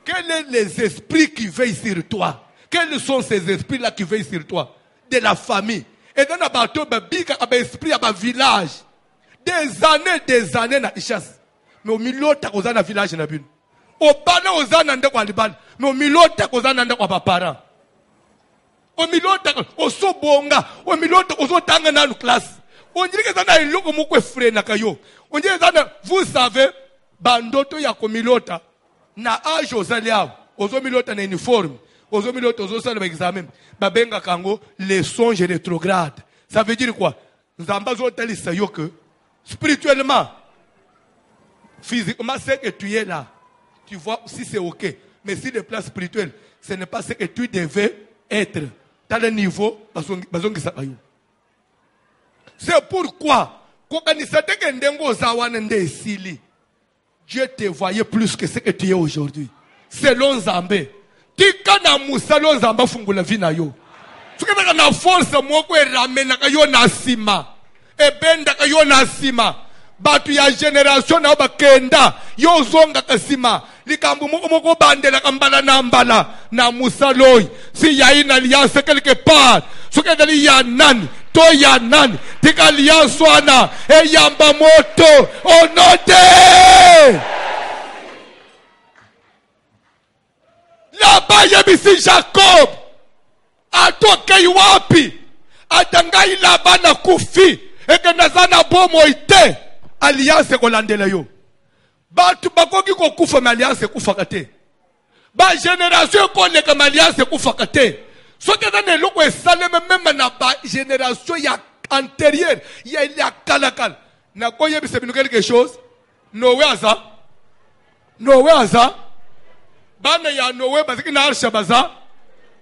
Quels sont les esprits qui veillent sur toi? Quels sont ces esprits-là qui veillent sur toi? De la famille. Et dans la bateau, bika a esprit à village. Des années na ichas. Mais au milieu ta koza na village na bin. Au bana ozana ndeko alibal. Mais au milieu ta koza ndeko papa. Au milieu ta oso bonga, au milieu ta oso tanga na classe. On dirait que ça na iloko moko frère na kayo. On dirait ça vous savez bandoto ya komilota na âge ozaliao. Ozo milota na uniforme. Ozo milota ozo sala examen. Babenga kango les songes rétrogrades. Ça veut dire quoi? Nzamba zo talisa yo que spirituellement, physiquement, c'est que tu es là. Tu vois si c'est ok. Mais si le plan spirituel, ce n'est pas ce que tu devais être. Dans le niveau, c'est pourquoi, Dieu te voyait plus que ce que tu es aujourd'hui. Selon Zambé. Tika na musalo Zamba fungula vina yo. Tukana na force mwoko ramena kayo na sima. Ebenda kayo na sima. Batu ya generation na bakenda yo zonga kasima likambu moko bandela kambala na mbala na musaloi si ya ina alliance quelque part soke dali ya nani to ya nani tika alliance wana e yamba moto onote la baye bisi Jacob atoke wapi atangai la bana kufi eke nazana bomo ite alliance kolandela yo batu bakoki kokufa ma alliance ekufaka te. Ba génération ekoleka ma alliance ekufaka te. Soki eza na eloko esalema meme na ba génération ya antérieure ya kalakala. Nakoyebisa bino quelque chose. Noé aza. Bana ya Noé baziki na arsha baza.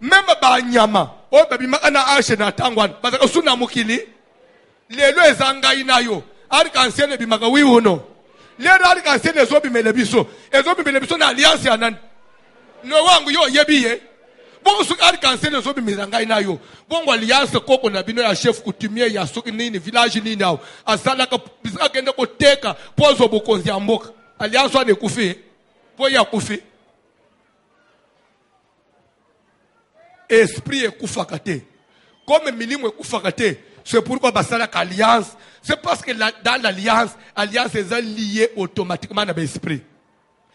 Même ba nyama. O babimaka na arsha na tangwana. Bazaka suna mukili. Lelo ezanga inayo. Arc-en-ciel bimaka wiuno. Lelo arc-en-ciel ezobi melebiso. Ezobi melebiso na alliance ya nani. Noé wangu yo yebiye. Bongo suki arc-en-ciel ezobi milanga inayo. Bongo alliance koko na bino ya chef coutumier ya suki nini village nini ao. Asalaka bisaka kende koteka pozo bokonzi ya mboka. Alliance wane kufi. Po ya kufi. Esprit ekufaka te. Comme milimu ekufaka te. C'est pourquoi basalaka alliance. C'est parce que dans l'alliance, alliance est liée automatiquement à l'esprit.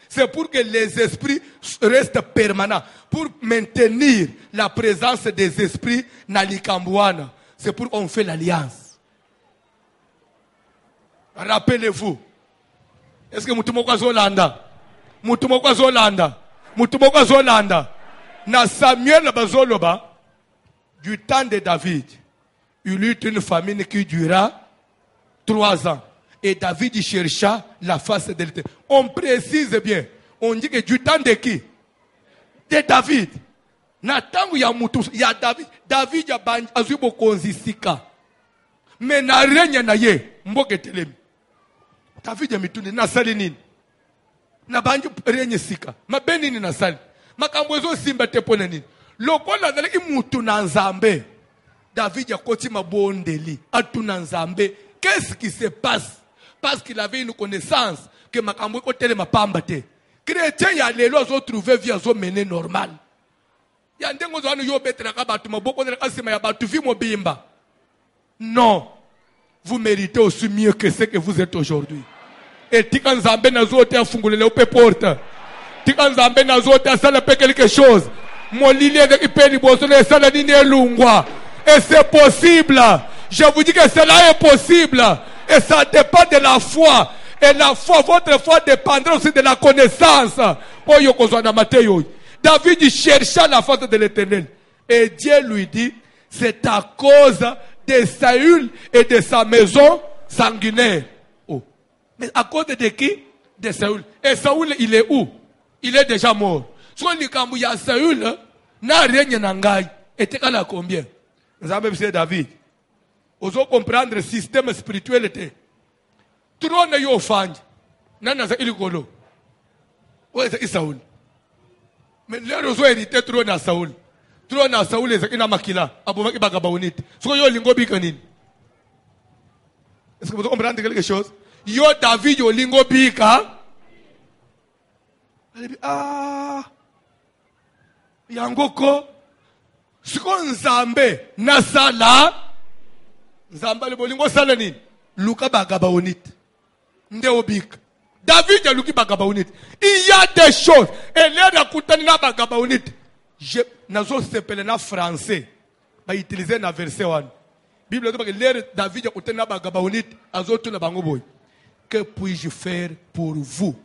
C'est pour que les esprits restent permanents. Pour maintenir la présence des esprits dans l'Ikambouana. C'est pour qu'on fait l'alliance. Rappelez-vous. Est-ce que Moutoumokwa Zolanda? Moutoumokwa Zolanda? Moutoumokwa Zolanda? Na Samuel Bazoloba, du temps de David, il eut une famine qui dura 3 ans. Et David chercha la face de l'Éternel. On précise bien. On dit que du temps de qui? De David. Na tangu ya mutu ya David. David ya azubo konzisika. Mais na renya na ye. Mboke telemi. David ya mituni na sali nini? Na banju renye sika. Mabeni ni na sali. Makambwezo simba tepone nini? Lokola zaleki mutu na nzambe. David ya koti mabondeli. Atu na nzambe. Qu'est-ce qui se passe? Parce qu'il avait une connaissance que makambo ko tele mapamba te. Chrétien ya lelo zo trouver vie zo mener normal. Ya ndengo zo anu yo betra ka batu maboko na kasema ya batu vi mobimba. Non. Vous méritez aussi mieux que ce que vous êtes aujourd'hui. Et tika nzambe na zo te afungulele upe porte. Tika nzambe na zo te asala pe quelque chose. Molili avec ipeli boso na sala nini elungwa. Et c'est possible. Je vous dis que cela est possible. Et ça dépend de la foi. Et la foi, votre foi dépendra aussi de la connaissance. David chercha la face de l'Éternel. Et Dieu lui dit, c'est à cause de Saül et de sa maison sanguinaire. Oh. Mais à cause de qui? De Saül. Et Saül, il est où? Il est déjà mort. Soit le cambu ya Saül, n'a rien n'angaï. Et t'es à combien? Nous avons vu David. Ozo comprendre le système spirituel était. Trône yo fanj. Nana za ilikolo. Oye za Saul. Mais lero zo hérité trône à Saul. Trône à Saul est ina makila. Abomaki bagabawunit. Soko yo lingo bika nini? Est-ce que vous comprenez quelque chose? Yo David yo lingo bika. Yangoko. Siko nzambe nasala. Nzambale bolingo sala nini? Luka bagabawunit. Nde obik. David a luki bagabawunit. Il y a des choses. Et l'air d'akutani na bagabawunit. Je nazo sepele na français. Ba utiliser na verset 1. Bible dit que l'air David a akutani na bagabawunit azotu na bango boy. Que puis-je faire pour vous?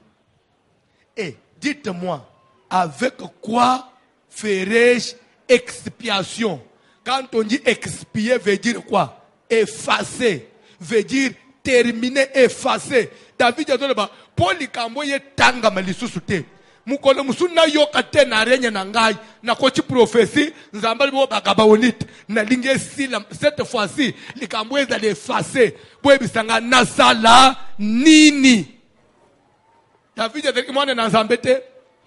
Et dites-moi, avec quoi ferai-je expiation? Quand on dit expier veut dire quoi? Effacer veut dire terminer, effacer. David a dit pour les kamboye tanga malisusu te. Mukolo musuna yoka te na renya na ngai na kochi prophétie nzambali bo bagabawonit na linge sila cette fois-ci les kamboye za effacer bo ebisanga nasala nini. David a dit mwana na nzambete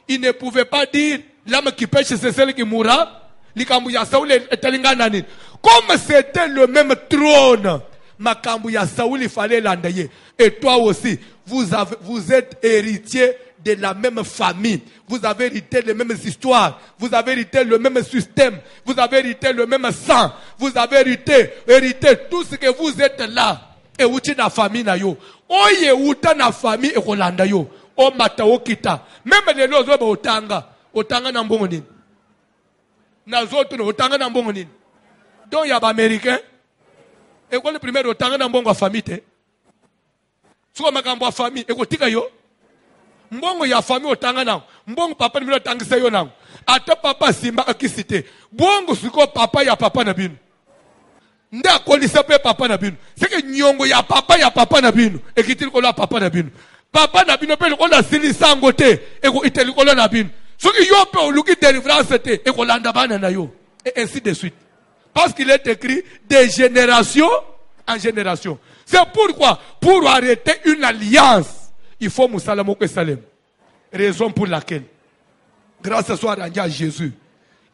il ne pouvait pas dire l'âme qui pêche c'est celle qui mourra. Likambu ya Saoul etalingana nini. Comme c'était le même trône, makambu ya Saoul il fallait l'endayer. Et toi aussi, vous êtes héritier de la même famille. Vous avez hérité les mêmes histoires. Vous avez hérité le même système. Vous avez hérité le même sang. Vous avez hérité tout ce que vous êtes là. Et vous êtes la famille na yo. Oye uta na famille et kolanda yo. O mata o kita. Même les lois ba otanga. Otanga na mbongo nini. Na zoto no otanga na mbongo nini. Donc il y a des Américains. Et quoi le premier otanga na mbongo famille te. Soit makambo famille et kotika yo. mbongo ya famille otanga nango mbongo papa ni otangisa yo nango ata papa simba akisite bongo siko papa ya papa na bino nde akolisa pe papa na bino seke nyongo ya papa na bino ekitili kola papa na bino papa na bino pe kola silisango te eko iteli kola na bino soki yo pe oluki délivrance te ekolanda bana na yo et ainsi de suite parce qu'il est écrit de génération en génération. C'est pourquoi pour arrêter une alliance il faut musala moko salem. Raison pour laquelle grâce soit rendue à Jésus.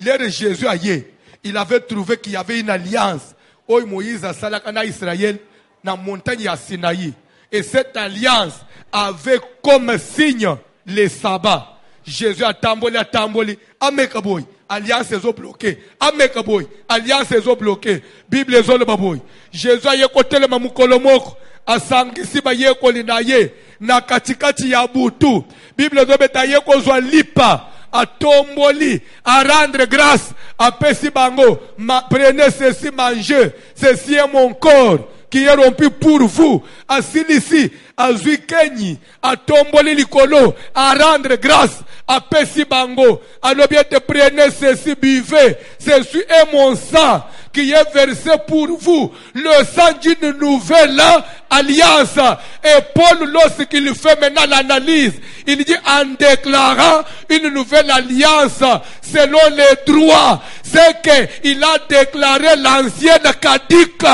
L'ère Jésus aïe, il avait trouvé qu'il y avait une alliance. Oh Moïse a salakana Israël dans la montagne à Sinaï. Et cette alliance avait comme signe les sabbats. Jésus a tamboli, amekaboy. Alliance est bloquée. Amekaboy. Alliance est bloquée. Bible est baboy. Jésus a yekote le mamukolomoko. Asangisi ba yekoli na ye. Na katikati ya butu. Bible est yeko lipa. A tomboli, à rendre grâce, à pesi bango, prenez ceci, mangez, ceci est mon corps, qui est rompu pour vous, à silisi, à zuikeni, à tomboli likolo, à rendre grâce, à pesi bango, à l'objet de prenez ceci, buvez, ceci est mon sang, qui est versé pour vous, le sang d'une nouvelle alliance. Et Paul, lorsqu'il fait maintenant l'analyse, il dit en déclarant une nouvelle alliance selon les droits, c'est qu'il a déclaré l'ancienne caduque.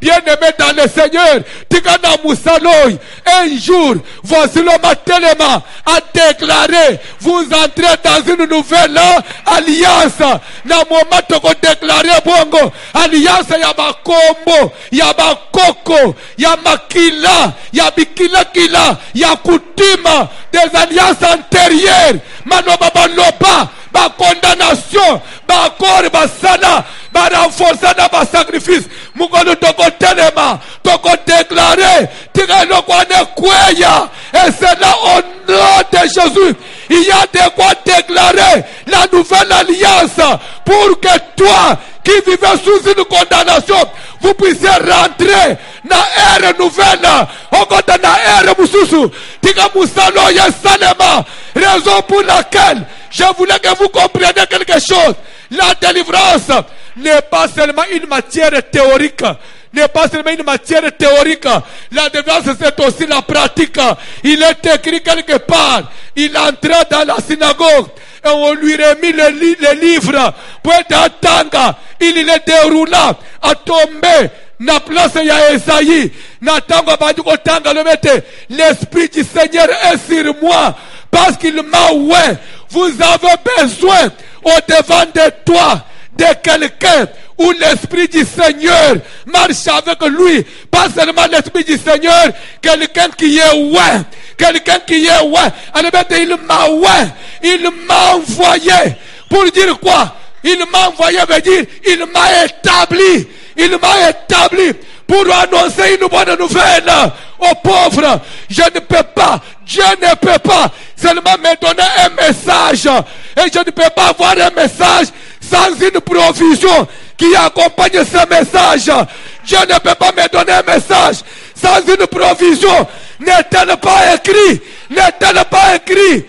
Bien-aimé dans le Seigneur, Tigana Moussaloy, un jour, voici le Matelema a déclaré, vous entrez dans une nouvelle alliance. Na moment toko déclaré bongo, alliance yaba kombo, yaba koko, yaba kila, yabikila kila, yakoutima, des alliances antérieures, manoba baloba, ba condamnation, ba corps, ba sana, ba renforçana, ba sacrifice, mukolo toko telema, toko déclaré, tigano kwane kweya, et c'est là au nom de Jésus, il y a de quoi déclarer la nouvelle alliance pour que toi qui vivais sous une condamnation, vous puissiez rentrer dans l'ère nouvelle. Encore dans l'ère Moussousou. Tika Moussalo Yesalema. Raison pour laquelle je voulais que vous compreniez quelque chose. La délivrance n'est pas seulement une matière théorique. N'est pas seulement une matière théorique. La délivrance c'est aussi la pratique. Il est écrit quelque part. Il entra dans la synagogue. Et on lui remet le livre pour être attendre. Il est déroulant à tomber na place ya Esaïe. Na tango bandi ko tanga le mette. L'esprit du Seigneur est sur moi parce qu'il m'a oué. Vous avez besoin au devant de toi de quelqu'un où l'esprit du Seigneur marche avec lui. Pas seulement l'esprit du Seigneur, quelqu'un qui est oué. Quelqu'un qui est oué. Il m'a oué. Il m'a envoyé. Pour dire quoi? Il m'a envoyé veut dire il m'a établi. Il m'a établi pour annoncer une bonne nouvelle aux pauvres. Je ne peux pas, Dieu ne peut pas seulement me donner un message. Et je ne peux pas avoir un message sans une provision qui accompagne ce message. Dieu ne peut pas me donner un message sans une provision. N'est-elle pas écrit? N'est-elle pas écrit?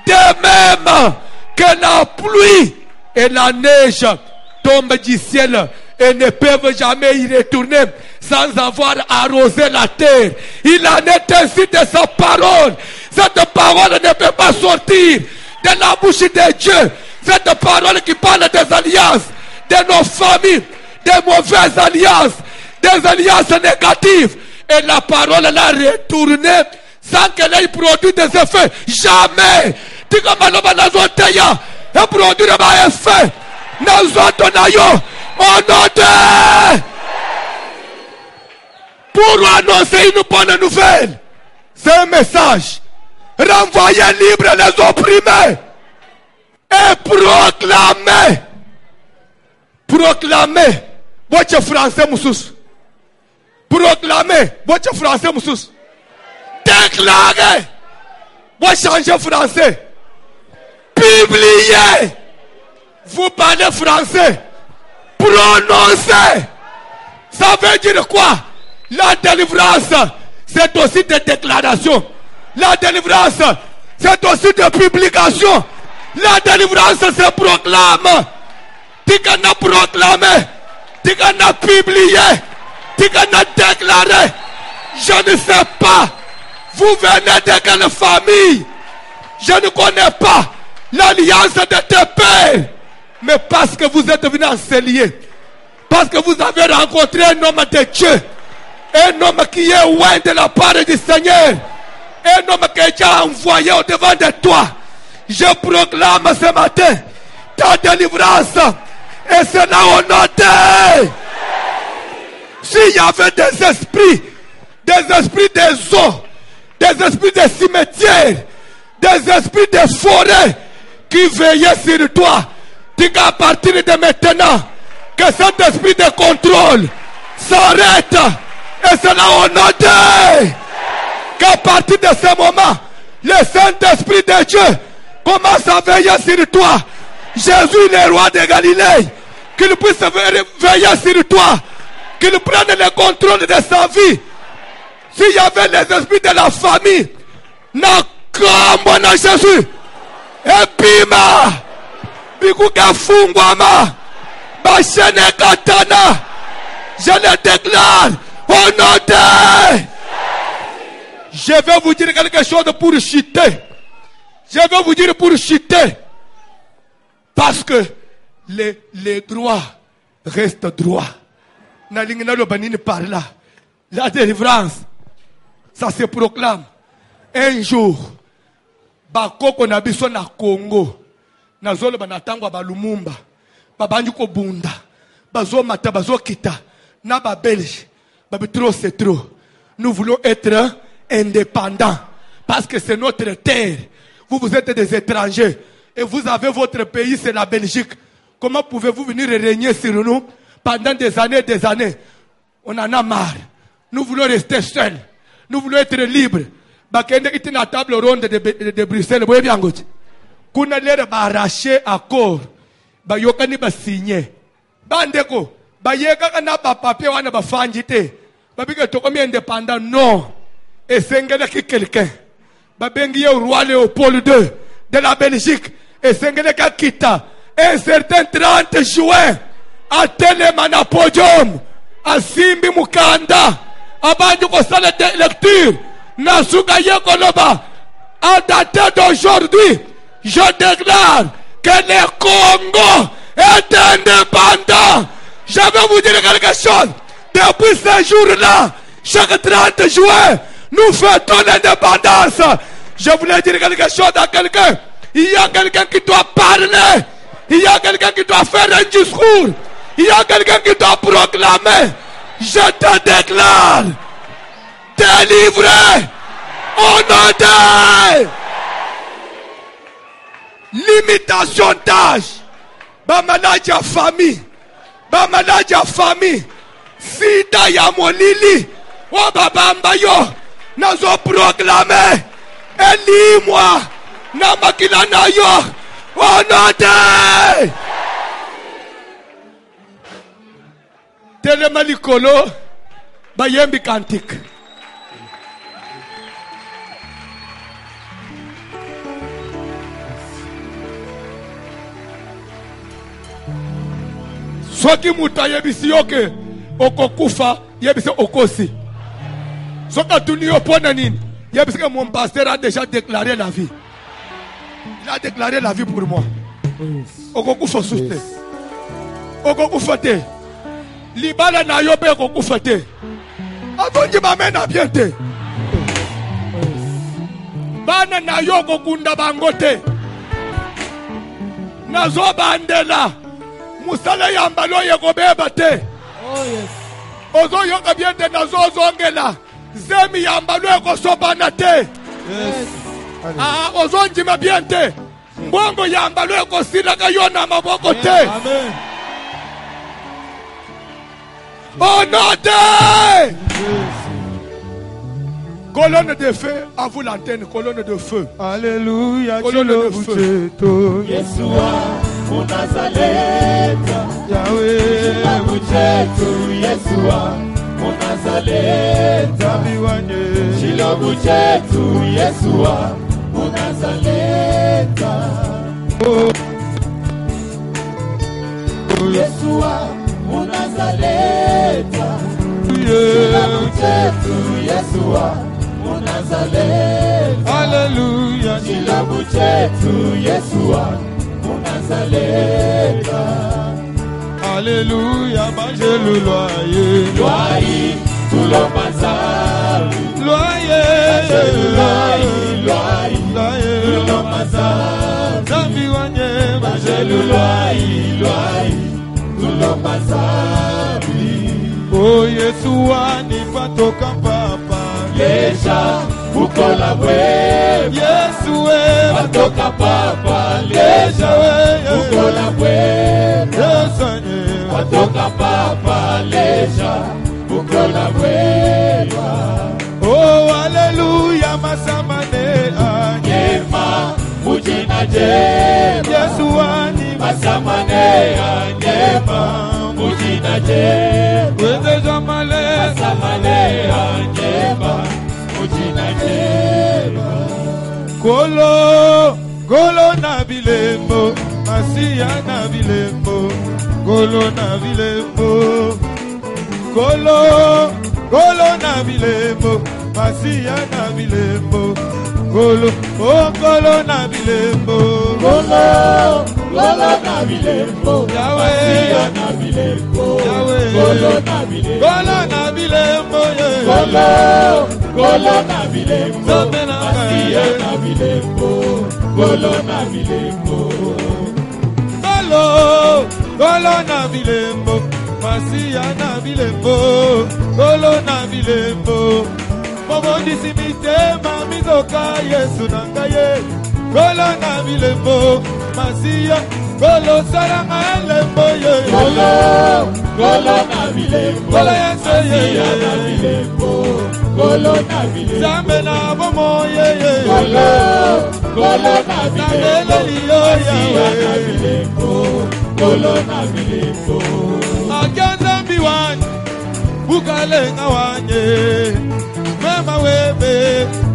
De même que la pluie et la neige tombent du ciel et ne peuvent jamais y retourner sans avoir arrosé la terre. Il en est ainsi de sa parole. Cette parole ne peut pas sortir de la bouche de Dieu. Cette parole qui parle des alliances, de nos familles, des mauvaises alliances, des alliances négatives. Et la parole l'a retournée sans qu'elle ait produit des effets. Jamais. Et produire des effets. Au nom de... Pour annoncer une bonne nouvelle. C'est un message. Renvoyer libre les opprimés. Et proclamer. Proclamer. Votre français, Moussous. Proclamer. Votre français, Moussous. Déclarer. Vous changez français. Publier. Vous parlez français. Prononcer. Ça veut dire quoi? La délivrance, c'est aussi des déclarations. La délivrance, c'est aussi de publication. La délivrance se proclame. Tu qu'en as proclamé, tu qu'en as publié, tu qu'en as déclaré. Je ne sais pas, vous venez de quelle famille. Je ne connais pas l'alliance de tes pères. Mais parce que vous êtes venus enseigner, parce que vous avez rencontré un homme de Dieu, un homme qui est loin de la part du Seigneur, un homme qui est déjà envoyé au devant de toi, je proclame ce matin ta délivrance. Et c'est là au noté. S'il y avait des esprits des eaux, des esprits des cimetières, des esprits des forêts qui veillaient sur toi, dis qu'à partir de maintenant, que cet esprit de contrôle s'arrête. Et c'est là au noté qu'à partir de ce moment, le Saint-Esprit de Dieu commence à veiller sur toi. Jésus, le roi de Galilée, qu'il puisse veiller sur toi, qu'il prenne le contrôle de sa vie. S'il y avait les esprits de la famille, Nakamwana Jésus, Epima, Bikuka Fungwama, Bachene Katana, je le déclare au nom de... Je vais vous dire quelque chose pour chuter. Je vais vous dire pour chuter. Parce que les droits restent droits. Par là, la délivrance, ça se proclame. Un jour, bakoko na biso na Congo, na zolo banatangwa balumumba, babanju ko bunda, bazo mata bazo kita, na ba belge, babi trop c'est trop. Nous voulons être indépendants parce que c'est notre terre. Vous êtes des étrangers et vous avez votre pays, c'est la Belgique. Comment pouvez-vous venir régner sur nous pendant des années et des années? On en a marre. Nous voulons rester seuls. Nous voulons être libres. Bakende iti na table ronde de Bruxelles. Vous voyez bien, kuna lere ba arracher accord. Ba yokani ba signer. Bandeko, ba yeka kana ba papier wana ba fanjite. Ba bige tokomi indépendant non. Et sengele ki quelqu'un. Ba bengi au roi Léopold II de la Belgique. Et sengele ka kita. Un certain 30 juin, à Télémana Podium, à Simbi Mukanda, à Banduko Salle de lecture, Nasuga Yekoloba, à dater d'aujourd'hui, je déclare que le Congo est indépendant. Je vais vous dire quelque chose. Depuis ce jour-là, chaque 30 juin, nous fêtons l'indépendance. Je voulais dire quelque chose à quelqu'un. Il y a quelqu'un qui doit parler. Il y a quelqu'un qui doit faire un discours. Il y a quelqu'un qui doit proclamer. Je te déclare délivré au nom de limitation d'âge. Bamaladi à famille. Bamaladi à famille. Sida ya molili. O babamba yo. Nazo proclamer. Elis-moi. Namakila na yo. Oh non, Telemalikolo, Bayembi Kantik. Soki muta yebisi yoke okokufa yebisi okosi. Soka tuni opona nini yebisi que mon pasteur a déjà déclaré la vie. Il a déclaré la vie pour moi. Okokufa souste. Okokufa te. Libala na yope okokufa te. Avonji mamena bien te. Bana na yoko kunda bangote. Nazo bandela. Musala yambalo yekobeba te. Oh yes. Ozo yoka bien te nazo zongela. Zemi yambalo yekosobana te. Yes. Ah, ozonji bien te. Mbongo yambalo yekosila kayona maboko te. Amen. Oh non te. Colonne de feu, à vous l'antenne, colonne de feu. Alléluia, colonne de feu. Yeshua, mon Nazareth. Yahweh, Yeshua, mon Nazareth. Tabiwane. Shiloh Buchetu, Yeshua, mon Munazaleta. Yeshua Munazaleta. Kilabu chetu Yeshua Munazaleta. Hallelujah. Kilabu chetu Yeshua Munazaleta. Alléluia, Bajelu loyer. Loyer, tout le bazar. Loyer, Loyer, tout le bazar. Zambi wanye, Bajelu loyer, tout le bazar. Oh Yeshua ni patoka papa. Leja, bukola we. Yeshua Patoka papa. Leja, bukola we. Yesanye. Patoka papa. Leja, bukola we. Oh Alléluia, masamane anye. Yema, mujina jema. Yeshua ni Masamane anyema, mujina jema. wende jamale. Masamane anyema, mujina jema. Golo na bilembo, Masia na bilembo, Golo na bilembo, Golo na bilembo, Masia na bilembo, Golo na bilembo, Golo na bilembo, Yahweh, Masia na bilembo, Yahweh, Golo na bilembo, Golo na bilembo, Golo na bilembo, Zomena Masia na bilembo, Golo na bilembo. Golo na bilembo, Masia na bilembo, Golo na bilembo. Momo disimite mamizoka Yesu nangaye. Golo na bilembo, Masia, Golo saranga elembo ye. Golo na bilembo, Golo Yesu ye. Masia na bilembo, Golo na bilembo. Zambe na bomo ye ye. Golo na bilembo, Masia na ye. bilembo, Golo na bilembo. Akanzambi wanye, bukalenga wanye. Mema webe,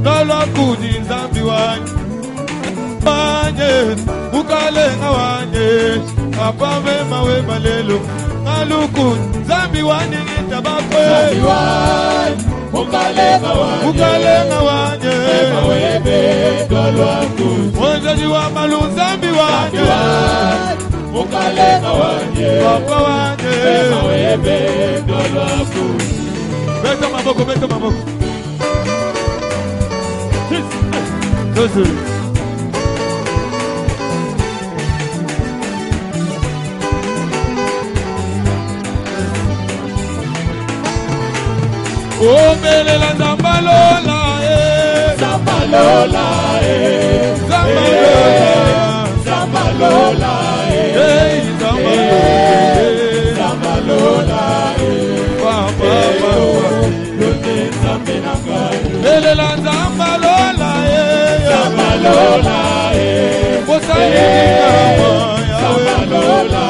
nolo kudi nzambi wanye. Wanye, bukalenga wanye. Papa mema weba lelo, naluku nzambi wanye ngitabakwe. Zambi wanye, bukalenga wanye. Bukalenga wanye. Mema webe, nolo kudi. Mwenzaji wa malu nzambi Zambi wanye. wanye, bukalenga wanye. Papa wanye. Mema webe, nolo kudi. Beto maboko, beto maboko. Tosu. Omelela Zambalola, Zambalola, Zambalola, Zambalola, Zambalola, Papa, Yote Zambenanga, Melela Zambalola, Zambalola, Zambalola,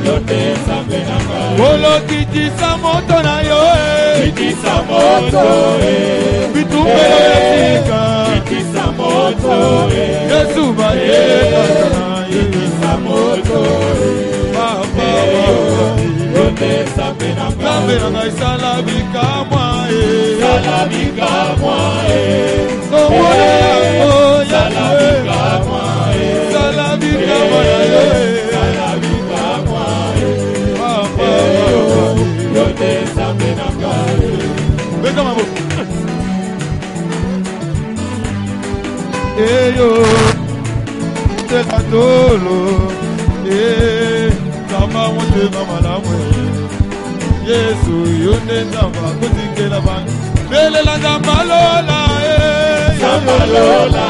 Yote Zambenanga, Bolo kitisa moto na yo, Kitisa moto, Bitumbelo ya tika, Kitisa moto, Yesu bayeka sana ye. Kitisa moto, Papa, Yote Zambenanga, Zambe na ngai salabika mwa ye. Salabika mwae, Nomone yango ya Salabika mwae, salabika mwa ye. Salabika mwae, Papa, Yote Zambenanga, beka maboko. Eyo, teka tolo, kama wote mama lamwe. Yesu yone nzamba kutikela bana. Belela Zambalola, Zambalola,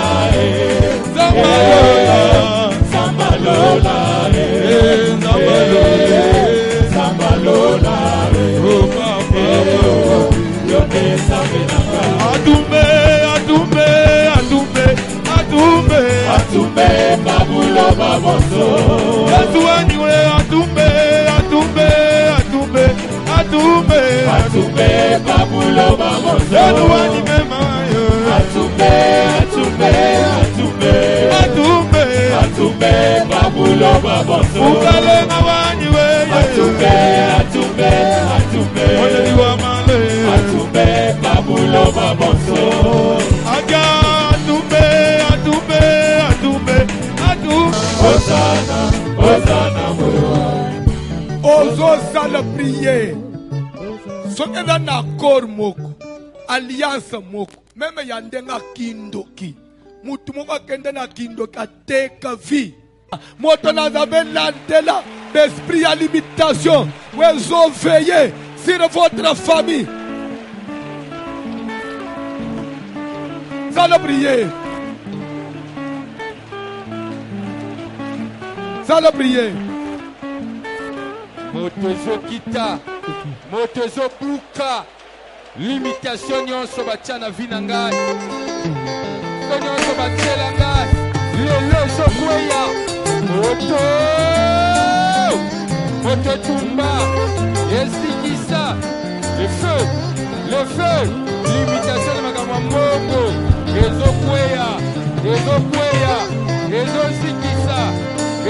Zambalola, Zambalola, Zambalola, Zambalola, oh papa, Yote Zambenanga, Atumbe, Atumbe, Atumbe, Atumbe, Atumbe babulo baboso, Yesu aniwe Atumbe, Atumbe, Atumbe, Atumbe, wani mema yo. Atumbe, atumbe, atumbe. Atumbe, Atumbe, babulo babonso. ukale mawani we. Atumbe, atumbe, atumbe. Oneli wa male. Atumbe, babulo babonso. Aja atumbe, atumbe, atumbe, atumbe. Hosanna, Hosanna, ozosala priere soki eza na accord moko alliance moko meme ya ndenge akindoki mutu moko akende na kindoki ateka vie moto nazabe landela l'esprit ya limitation wezoveille sur votre famille. Sala priere, sala priere. moto ezokita moto ezobuka limitation nyonso batia na vi na ngai so nyonso batiela ngai lelo ezokweya moto moto etumba esikisa le feu limitation na makambo ya mbongo ezokweya ezosikisa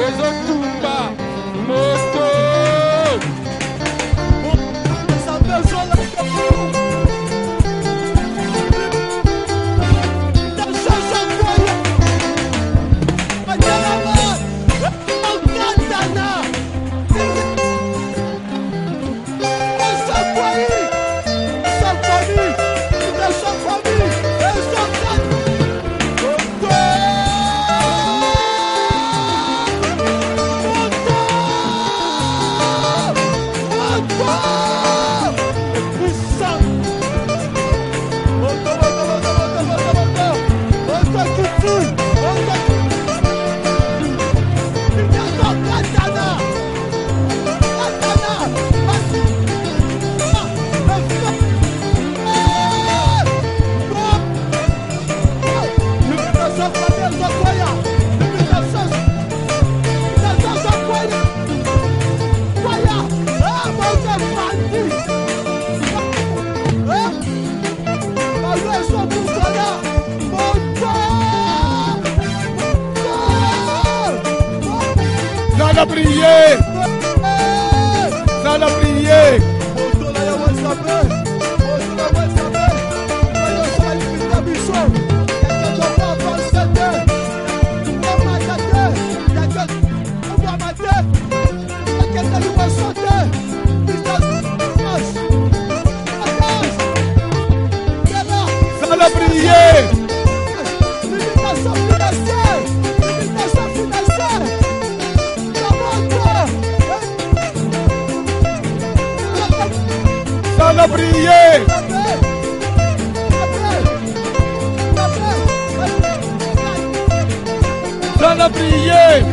ezotumba moto. Sala prier, sala prier. Sala prier. Sala prier. Sala prier.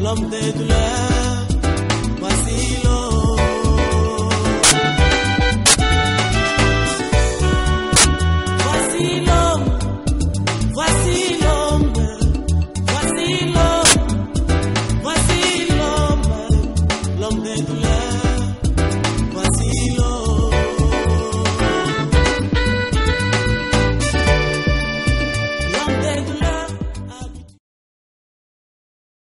l'homme des douleurs.